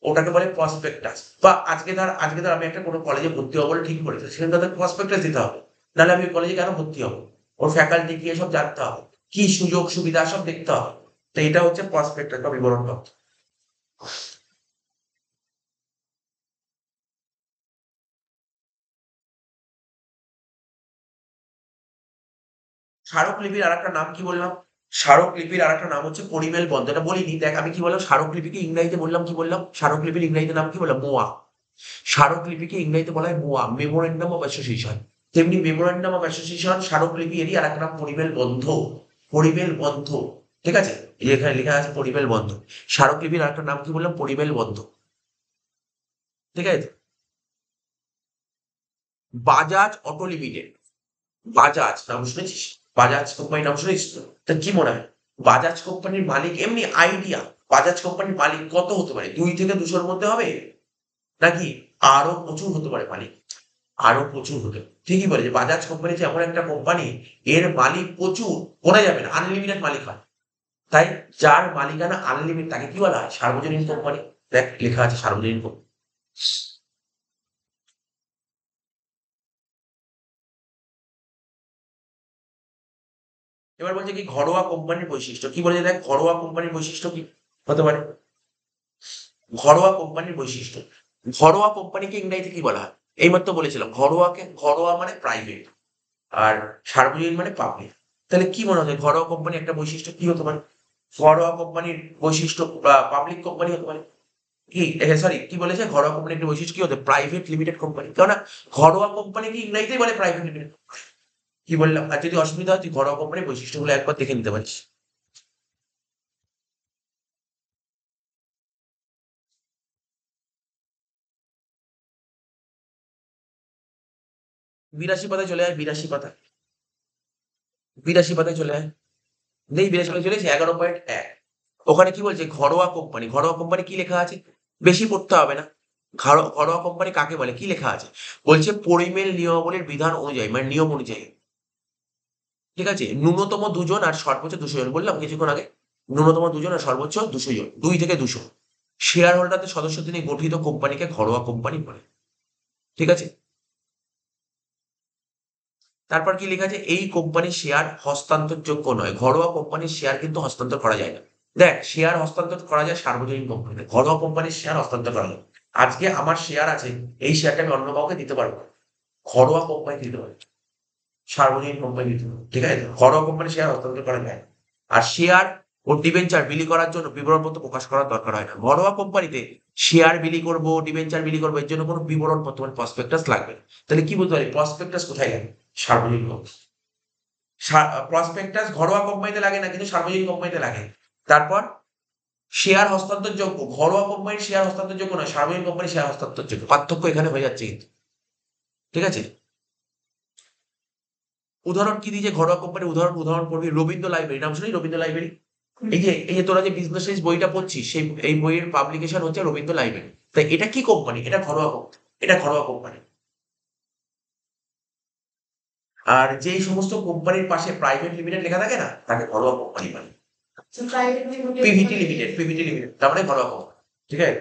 ওটাকে বলে প্রসপেক্টাস। বা আজকে ধর আমি একটা কোনো কলেজে ভর্তি হবো বলে ঠিক করেছি, সেখানে তাদের প্রসপেক্টাস দিতে হবে। নাহলে আমি ওই কলেজে কেন ভর্তি হবো? ওর ফ্যাকাল্টি কি সব জানতে হবে, কি সুযোগ সুবিধা সব দেখতে হবে। তো এটা হচ্ছে প্রসপেক্টাস বা বিবরণ পত্র। স্মারকলিপির আরেকটা নাম কি বললাম? স্মারকলিপির আরেকটা নাম হচ্ছে পরিমেল বন্ধ। এটা বলিনি, দেখ আমি কি বললাম, স্মারকলিপিকে ইংরেজিতে বললাম, কি বললাম? স্মারকলিপির ইংরেজিতে নাম কি বললাম? মোয়া। স্মারকলিপিকে ইংরেজিতে বলা হয় মোয়া, মেমোরেন্ডাম অফ অ্যাসোসিয়েশন। তেমনি মেমোরেন্ডাম অফ অ্যাসোসিয়েশন স্মারকলিপি, এরই আর একটা নাম পরিমেল বন্ধ। পরিমেল বন্ধ। ঠিক আছে? এই যে এখানে লেখা আছে পরিমেল বন্ধ। স্মারকলিপির আরেকটা নাম কি বললাম? পরিমেল বন্ধ। ঠিক আছে? বাজাজ অটো লিমিটেড, বাজাজ নাম শুনেছিস? বাজাজ কোম্পানির নাম শুনেছিস তো? তা কি মনে হয় বাজাজ কোম্পানির মালিক, এমনি আইডিয়া, বাজাজ কোম্পানির মালিক কত হতে পারে? 2 থেকে 200-র মধ্যে হবে, নাকি আরো প্রচুর হতে পারে মালিক? আরো প্রচুর হতে পারে। ঠিকই বলেছে, বাজাজ কোম্পানি যে এমন একটা কোম্পানি, এর মালিক প্রচুর, গোনা যাবে না, আনলিমিটেড মালিক হয়। তাই যার মালিকানা আনলিমিটেড তাকে কি বলা হয়? সার্বজনীন কোম্পানি। দেখ লেখা আছে সার্বজনীন কোম্পানি। এবার বলছে কি ঘরোয়া কোম্পানির বৈশিষ্ট্য কি বলেছে? দেখ ঘরোয়া কোম্পানির বৈশিষ্ট্য কি হতে পারে? ঘরোয়া কোম্পানির বৈশিষ্ট্য, ঘরোয়া কোম্পানিকে ইংরেজিতে কি বলা হয়? এইমাত্র বলেছিলাম, ঘরোয়া মানে প্রাইভেট, আর সার্বজনীন মানে পাবলিক। তাহলে কি মনে হয় ঘরোয়া কোম্পানি একটা বৈশিষ্ট্য কি হতে পারে? ঘরোয়া কোম্পানির বৈশিষ্ট্য পাবলিক কোম্পানি হতে পারে। কি সরি, কি বলেছে? ঘরোয়া কোম্পানির একটা বৈশিষ্ট্য কি হতে? Private limited company. কেননা ঘরোয়া কোম্পানিকে ইংরেজিতেই বলে প্রাইভেট লিমিটেড। কি বললাম? আর যদি অসুবিধা হয় তুই ঘরোয়া কোম্পানির বৈশিষ্ট্যগুলো একবার দেখে নিতে পারিস। 82 পাতায় চলে আয়, 82 পাতা, 82 পাতায় চলে আয়। নেই, 82 পাতায় চলে এসেছি, 11.1। ওখানে কি বলছে? ঘরোয়া কোম্পানি। ঘরোয়া কোম্পানি কি লেখা আছে? বেশি পড়তে হবে না। ঘরোয়া কোম্পানি কাকে বলে? কি লেখা আছে? বলছে পরিমেল নিয়মাবলীর বিধান অনুযায়ী, মানে নিয়ম অনুযায়ী। ঠিক আছে? ন্যূনতম 2 জন আর সর্বোচ্চ 200 জন, বললাম কিছুক্ষণ আগে। ন্যূনতম 2 জন আর সর্বোচ্চ 200 জন, 2 থেকে 200। শেয়ার হোল্ডারদের সদস্যদের নিয়ে গঠিত কোম্পানিকে ঘরোয়া কোম্পানি বলে। ঠিক আছে? তারপর কি লেখা আছে? এই কোম্পানির শেয়ার হস্তান্তরযোগ্য নয়। ঘরোয়া কোম্পানির শেয়ার কিন্তু হস্তান্তর করা যায় না। দেখ শেয়ার হস্তান্তর করা যায় সার্বজনীন কোম্পানিতে, ঘরোয়া কোম্পানির শেয়ার হস্তান্তর করা যায়। আজকে আমার শেয়ার আছে, এই শেয়ারটা আমি অন্য কাউকে দিতে পারবো না। ঘরোয়া কোম্পানি দিতে পারে, সার্বজনীন কোম্পানি দিতে পারে। ঠিক আছে? ঘরোয়া কোম্পানির শেয়ার হস্তান্তর করা যায় না। আর শেয়ার ও ডিবেঞ্চার বিলি করার জন্য বিবরণপত্র প্রকাশ করার দরকার হয় না। ঘরোয়া কোম্পানিতে শেয়ার বিলি করবো, ডিবেঞ্চার বিলি করবো, এর জন্য কোনো বিবরণপত্র মানে প্রসপেক্টাস লাগবে না। তাহলে কি বলতে পারি? প্রসপেক্টাস কোথায় লাগে? সার্বজনীন কোম্পানি। প্রসপেক্টাস ঘরোয়া কোম্পানিতে লাগে না, কিন্তু সার্বজনীন কোম্পানিতে লাগে। তারপর শেয়ার হস্তান্তরযোগ্য, ঘরোয়া কোম্পানির শেয়ার হস্তান্তরযোগ্য নয়, সার্বজনীন কোম্পানির শেয়ার হস্তান্তরযোগ্য। পার্থক্য এখানে হয়ে যাচ্ছে কিন্তু, ঠিক আছে। উদাহরণ কি দিয়েছে ঘরোয়া কোম্পানির উদাহরণ পড়বি রবীন্দ্র লাইব্রেরি, নাম শুনি রবীন্দ্র লাইব্রেরি। এই যে তোরা যে বিজনেস বইটা পড়ছিস, সেই এই বইয়ের পাবলিকেশন হচ্ছে রবীন্দ্র লাইব্রেরি। তাই এটা কি কোম্পানি? এটা ঘরোয়া কোম্পানি, এটা ঘরোয়া কোম্পানি। আর যেই সমস্ত কোম্পানির পাশে প্রাইভেট লিমিটেড লেখা থাকে না, তাকে ঘরোয়া কোম্পানি বলে। পিভিটি লিমিটেড তার মানে ঘরোয়া কোম্পানি, ঠিক আছে।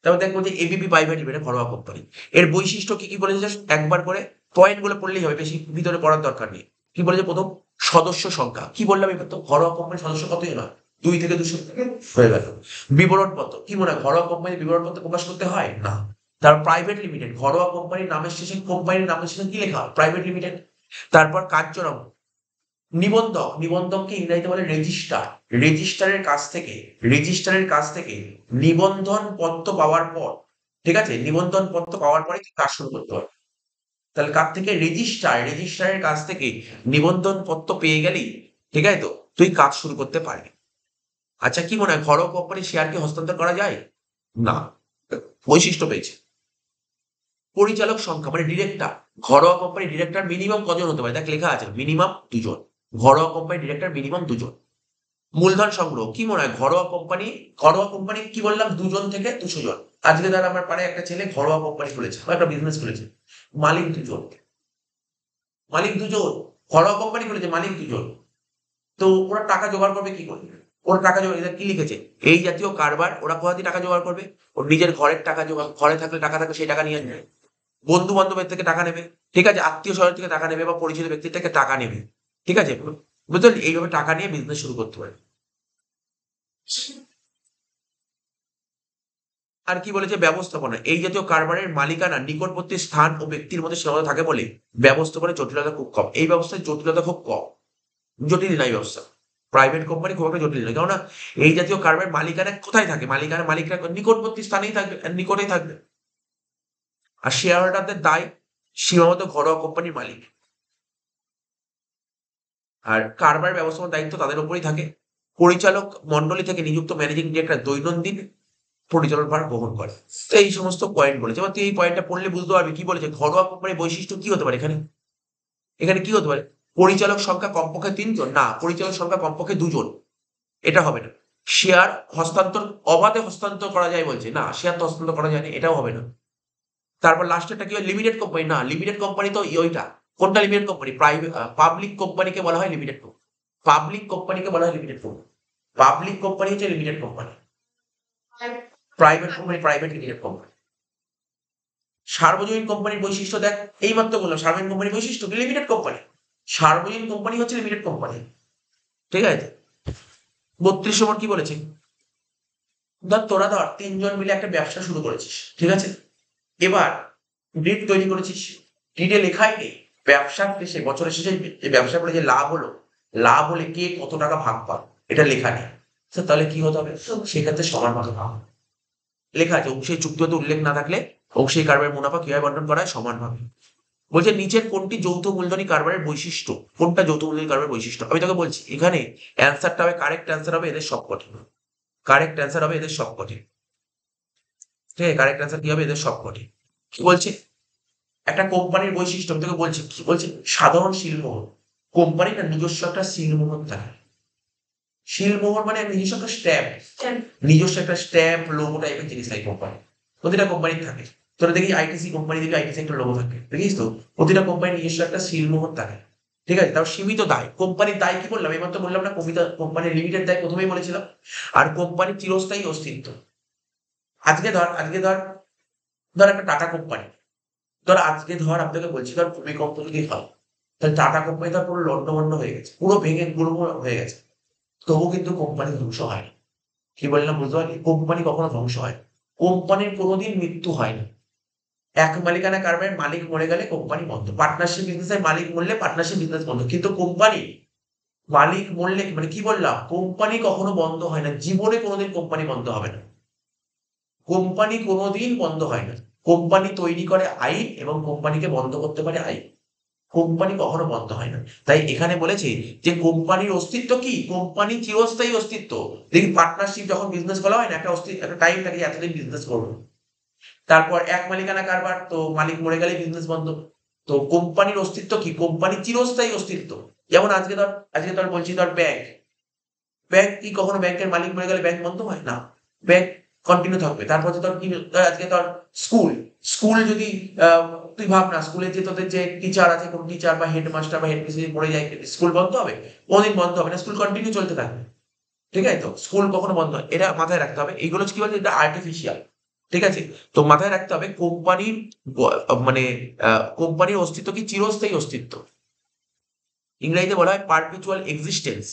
তারপর দেখবো যে এবিপি প্রাইভেট লিমিটেড ঘরোয়া কোম্পানি। এর বৈশিষ্ট্য কি কি বলেছে একবার করে পয়েন্ট গুলো পড়লেই হবে, বেশি ভিতরে পড়ার দরকার নেই। কি বলেছে প্রথম, সদস্য সংখ্যা। কি বললাম এবার তো, ঘরোয়া কোম্পানির সদস্য কতই নয়, 2 থেকে 200 হয়ে গেল। বিবরণপত্র, কি মনে হয় ঘরোয়া কোম্পানির বিবরণপত্র প্রকাশ করতে হয় না। তার প্রাইভেট লিমিটেড, ঘরোয়া কোম্পানির নামের শেষে কোম্পানির নামের শেষে কি লেখা হয়, প্রাইভেট লিমিটেড। তারপর কার্যক্রম, নিবন্ধককে ইংরেজিতে বলে রেজিস্ট্রার। রেজিস্ট্রারের কাছ থেকে নিবন্ধন পত্র পাওয়ার পর, ঠিক আছে, নিবন্ধন পত্র পাওয়ার পরে কাজ শুরু করতে হবে। তাহলে কার থেকে, রেজিস্ট্রারের কাছ থেকে নিবন্ধন পত্র পেয়ে গেলেই, ঠিক আছে, তো তুই কাজ শুরু করতে পারবি। আচ্ছা, কি মনে হয় ঘরোয়া কোম্পানির শেয়ার কি হস্তান্তর করা যায় না? বৈশিষ্ট্য পেয়েছে। পরিচালক সংখ্যা মানে ডিরেক্টর, ঘরোয়া কোম্পানির ডিরেক্টর মিনিমাম কজন হতে পারে, দেখ লেখা আছে মিনিমাম 2 জন। ঘরোয়া কোম্পানির ডিরেক্টর মিনিমাম 2 জন। মূলধন সংগ্রহ, কি মনে হয় ঘরোয়া কোম্পানি কি বললাম, 2 জন থেকে 200 জন। আজকে ধর আমার পাড়ায় একটা ছেলে ঘরোয়া কোম্পানি খুলেছে বা একটা বিজনেস খুলেছে, মালিক 2 জন, ঘরোয়া কোম্পানি খুলেছে, মালিক 2 জন। তো ওরা টাকা জোগাড় করবে কি করে? ওরা টাকা জোগাড়, এদের কি লিখেছে, এই জাতীয় কারবার ওরা কোথা থেকে টাকা জোগাড় করবে? ওর নিজের ঘরের টাকা জোগাড়, ঘরে থাকলে টাকা থাকবে, সেই টাকা নিয়ে আসবে। বন্ধু বান্ধবের থেকে টাকা নেবে, ঠিক আছে, আত্মীয় স্বজন থেকে টাকা নেবে বা পরিচিত ব্যক্তির থেকে টাকা নেবে, ঠিক আছে, বুঝলেন, এইভাবে টাকা নিয়ে বিজনেস শুরু করতে পারে। আর কি বলেছে, ব্যবস্থাপনা, এই জাতীয় কারবারের মালিকানা নিকটবর্তী স্থান ও ব্যক্তির মধ্যে সীমাবদ্ধ থাকে বলে ব্যবস্থাপনার জটিলতা খুব কম। এই ব্যবস্থায় জটিলতা খুব কম, জটিল নাই ব্যবস্থা। প্রাইভেট কোম্পানি খুব একটা জটিল নয়, কেননা এই জাতীয় কারবারের মালিকানা কোথায় থাকে, মালিকরা নিকটবর্তী স্থানেই থাকবে, নিকটেই থাকবে। আর শেয়ার হোল্ডারদের দায় সীমাবদ্ধ ঘরোয়া কোম্পানির মালিক। আর কারবার ব্যবস্থাপনার দায়িত্ব তাদের উপরেই থাকে। পরিচালক মন্ডলী থেকে নিযুক্ত ম্যানেজিং ডিরেক্টর দৈনন্দিন পরিচালন ভার বহন করে। তো এই সমস্ত পয়েন্ট বলেছে, এবার তুই এই পয়েন্টটা পড়লে বুঝতে পারবি কি বলেছে, ঘরোয়া কোম্পানির বৈশিষ্ট্য কি হতে পারে এখানে। এখানে কি হতে পারে, পরিচালক সংখ্যা কমপক্ষে 3 জন, না পরিচালক সংখ্যা কমপক্ষে 2 জন, এটা হবে না। শেয়ার হস্তান্তর অবাধে হস্তান্তর করা যায় বলছে, না শেয়ার তো হস্তান্তর করা যায় না, এটাও হবে না। তারপর লাস্টেরটা কি হয়, লিমিটেড কোম্পানি, না লিমিটেড কোম্পানি তো ওইটা, কোনটা লিমিটেড কোম্পানি, প্রাইভেট পাবলিক কোম্পানিকে বলা হয় লিমিটেড কোম্পানি, পাবলিক কোম্পানি হচ্ছে limited company, private limited company. সার্বজনীন কোম্পানির বৈশিষ্ট্য দেখ, এইমাত্র বললাম সার্বজনীন কোম্পানির বৈশিষ্ট্য কি, লিমিটেড কোম্পানি। সার্বজনীন কোম্পানি হচ্ছে লিমিটেড কোম্পানি, ঠিক আছে। 32 নম্বর কি বলেছে, ধর 3 জন মিলে একটা ব্যবসা শুরু করেছিস, ঠিক আছে। এবার ডিড তৈরি করেছিস, ডিডে লেখাই নেই ব্যবসার শেষে, বছরের শেষে যে ব্যবসা করে যে লাভ হলে কে কত টাকা ভাগ পাবে, এটা লেখা নেই। তাহলে কি হতে হবে, সেক্ষেত্রে সমান ভাগে ভাগ লেখা আছে, অংশীয় চুক্তিতে উল্লেখ না থাকলে অংশীয় কারবারের মুনাফা কিভাবে বন্টন করা হয়, সমানভাবে। বলছে নিচের কোনটি যৌথ মূলধনী কারবারের বৈশিষ্ট্য, কোনটা যৌথ মূলধনী কারবারের বৈশিষ্ট্য, আমি তোকে বলছি এখানে অ্যান্সারটা হবে, কারেক্ট অ্যান্সার হবে এদের সবকটি, ঠিক আছে, কারেক্ট অ্যান্সার কি হবে এদের সবকটি। কি বলছে, একটা কোম্পানির বৈশিষ্ট্য আমি তোকে বলছি, কি বলছে, সাধারণ শিলমোহর, কোম্পানির না নিজস্ব একটা শিলমোহর থাকে। শিলমোহর মানে নিজস্ব একটা স্ট্যাম্প লোগো টাইপের জিনিস থাকে কোম্পানি, প্রতিটা কোম্পানির থাকে। তোরা দেখি আইটিসি কোম্পানি দেখবি আইটিসি একটা লোগো থাকে, দেখিস তো, প্রতিটা কোম্পানির নিজস্ব একটা শিলমোহর থাকে, ঠিক আছে। তাও সীমিত দায়, কোম্পানির দায় কি বললাম এবার তো বললাম না, কোম্পানির লিমিটেড দায় প্রথমেই বলেছিলাম। আর কোম্পানির চিরস্থায়ী অস্তিত্ব। আজকে ধর একটা টাটা কোম্পানি, আপনাকে বলছি, ধর ভূমিকম্প যদি হয়, তাহলে টাটা কোম্পানি ধর পুরো লন্ডভন্ড হয়ে গেছে, পুরো ভেঙে গুঁড়ো হয়ে গেছে, তবু কিন্তু কোম্পানি ধ্বংস হয় না। কি বললাম বুঝতে পারলি, কোম্পানি কখনো ধ্বংস হয় না। কোম্পানির কোনোদিন মৃত্যু হয় না। এক মালিকানা কারবারের মালিক মরে গেলে কোম্পানি বন্ধ, পার্টনারশিপ বিজনেসের মালিক মরলে পার্টনারশিপ বিজনেস বন্ধ, কিন্তু কোম্পানি মালিক মরলে মানে কি বললাম, কোম্পানি কখনো বন্ধ হয় না, জীবনে কোনোদিন কোম্পানি বন্ধ হবে না, কোম্পানি কোনোদিন বন্ধ হয় না। কোম্পানি তৈরি করে আইন এবং কোম্পানিকে বন্ধ করতে পারে আইন। কোম্পানি কখনো বন্ধ হয় না। তাই এখানে বলেছে যে কোম্পানির অস্তিত্ব কি? কোম্পানি চিরস্থায়ী অস্তিত্ব। দেখি পার্টনারশিপ যখন বিজনেস করা হয় না, একটা টাইম থাকে যে এতদিন বিজনেস করবো। তারপর এক মালিকানা কারবার, তো মালিক মরে গেলে বিজনেস বন্ধ। তো কোম্পানির অস্তিত্ব কি? কোম্পানির চিরস্থায়ী অস্তিত্ব। যেমন আজকে ধর বলছি ধর ব্যাংক। ব্যাংক কি কখনো ব্যাংকের মালিক মরে গেলে ব্যাংক বন্ধ হয় না? ব্যাংক কন্টিনিউ থাকবে। তারপর যে ধর কি, আজকে ধর স্কুল। স্কুল যদি তুই ভাব না, স্কুলে যে তোদের যে টিচার আছে, কোন টিচার বা হেডমাস্টার বা হেডমিস্ট্রি যদি মরে যায়, স্কুল বন্ধ হবে? কোনদিন বন্ধ হবে না, স্কুল কন্টিনিউ চলতে থাকবে। ঠিক আছে? তো স্কুল কখনো বন্ধ হয়, এটা মাথায় রাখতে হবে। এইগুলো কি বলছে, এটা আর্টিফিশিয়াল। ঠিক আছে? তো মাথায় রাখতে হবে কোম্পানির মানে কোম্পানির অস্তিত্ব কি? চিরস্থায়ী অস্তিত্ব। ইংরেজিতে বলা হয় পারপিচুয়াল এক্সিস্টেন্স।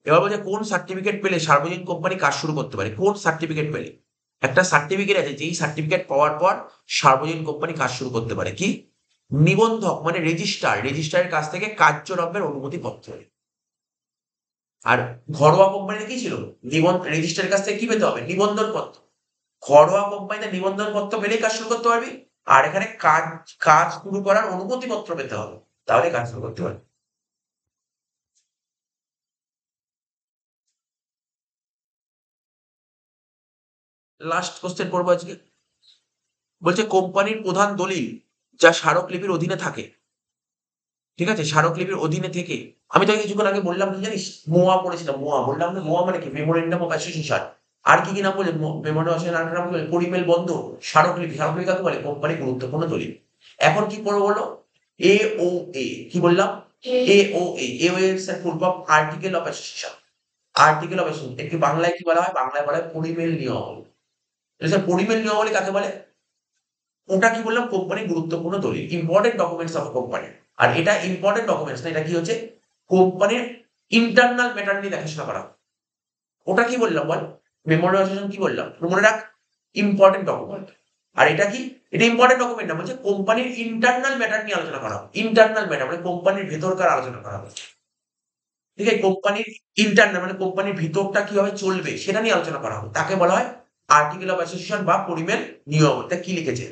এবার বলছে কোন সার্টিফিকেট পেলে সার্বজনীন কোম্পানি কাজ শুরু করতে পারে? কোন সার্টিফিকেট পেলে? একটা সার্টিফিকেট আছে, যেই সার্টিফিকেট পাওয়ার পর সার্বজনীন কোম্পানি কাজ শুরু করতে পারে। কি? নিবন্ধক মানে রেজিস্ট্রারের কাছ থেকে কার্যরম্ভের অনুমতি পত্র। আর ঘরোয়া কোম্পানিতে কি ছিল? রেজিস্ট্রারের কাছ থেকে কি পেতে হবে? নিবন্ধন পত্র। ঘরোয়া কোম্পানিতে নিবন্ধন পত্র পেলেই কাজ শুরু করতে পারবি। আর এখানে কাজ কাজ শুরু করার অনুমতি পত্র পেতে হবে, তাহলে কাজ শুরু করতে পারবি। লাস্ট কোশ্চেন পড়বো আজকে। বলছে কোম্পানির প্রধান দলিল যা স্মারকলিপির অধীনে থাকে। ঠিক আছে? স্মারকলিপির অধীনে থেকে, আমি তোকে কিছুক্ষণ আগে বললাম কি জানিস? মোয়া পড়েছিলাম, মোয়া বললাম না? মোয়া মানে কি? Memorandum of association. আর কি কি নাম বলে? মেমোরেন্ডাম অফ অ্যাসোসিয়েশন আর নাম বলে পরিমেল বন্ধ, স্মারকলিপি। স্মারকলিপি কাকে বলে? কোম্পানির গুরুত্বপূর্ণ দলিল। এখন কি পড়বো বলো? এ ও এ। কি বললাম? এ ও এ। এ ও এর full form article of association. Article of association একটি বাংলায় কি বলা হয়? বাংলায় বলা হয় পরিমেল নিয়মাবলী। স্যার পরিমেল নিয়মাবলী কাকে বলে? ওটা কি বললাম? কোম্পানির গুরুত্বপূর্ণ দলিল, ইম্পর্টেন্ট ডকুমেন্টস অফ কোম্পানি। আর এটা ইম্পর্টেন্ট ডকুমেন্টস না, এটা কি হচ্ছে? কোম্পানির ইন্টারনাল ম্যাটার নিয়ে দেখাশোনা করা। ওটা কি বললাম বল? মেমোরিয়ালাইজেশন কি বললাম? মনে রাখ, ইম্পর্টেন্ট ডকুমেন্ট। আর এটা কি? এটা ইম্পর্টেন্ট ডকুমেন্ট না, বলছে কোম্পানির ইন্টারনাল ম্যাটার নিয়ে আলোচনা করা। ইন্টারনাল ম্যাটার মানে কোম্পানির ভেতরকার আলোচনা করা হচ্ছে। ঠিক আছে? কোম্পানির ইন্টারনাল মানে কোম্পানির ভিতরটা কিভাবে চলবে সেটা নিয়ে আলোচনা করা হবে। তাকে বলা হয় আর্টিকেল অফ অ্যাসোসিয়েশন বা পরিমেল নিয়ম। এটা কি লিখেছে?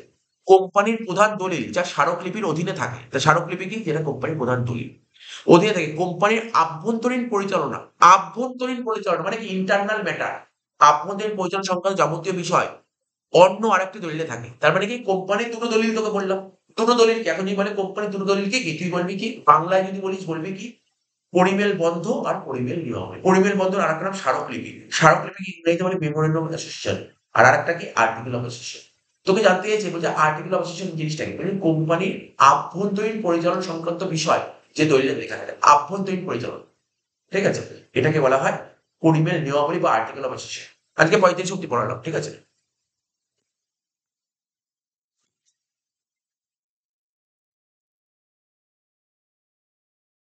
কোম্পানির প্রধান দলিল যা স্মারকলিপির অধীনে থাকে। তা স্মারকলিপি কি? যেটা কোম্পানির প্রধান দলিল অধীনে থাকে। কোম্পানির আভ্যন্তরীণ পরিচালনা। আভ্যন্তরীণ পরিচালনা মানে কি? Internal matter. আভ্যন্তরীণ পরিচালনা সংক্রান্ত যাবতীয় বিষয় অন্য আরেকটি দলিলে থাকে। তার মানে কি? কোম্পানির দুটো দলিল তোকে বললাম। দুটো দলিল কি? এখন যদি বলে কোম্পানির দুটো দলিল কি কি? তুই বলবি কি? বাংলায় যদি বলিস বলবি কি? পরিমেল বন্ধ আর পরিমেল নিয়ম। পরিমেল বন্ধর আরেকটা নাম স্মারকলিপি। স্মারকলিপি কি? ইংরেজিতে বলে মেমোরেন্ডাম অফ অ্যাসোসিয়েশন। আর আরেকটা কি? Article of association. তোকে জানতে চাইছে বলছে আর্টিকেল অফ অ্যাসোসিয়েশন জিনিসটা কি? মানে কোম্পানির আভ্যন্তরীণ পরিচালনা সংক্রান্ত বিষয় যে দলিলে লেখা থাকে, আভ্যন্তরীণ পরিচালনা। ঠিক আছে? এটাকে বলা হয় পরিমেল নিয়মাবলী বা আর্টিকেল অফ অ্যাসোসিয়েশন। আজকে 35 অব্দি পড়ালাম। ঠিক আছে?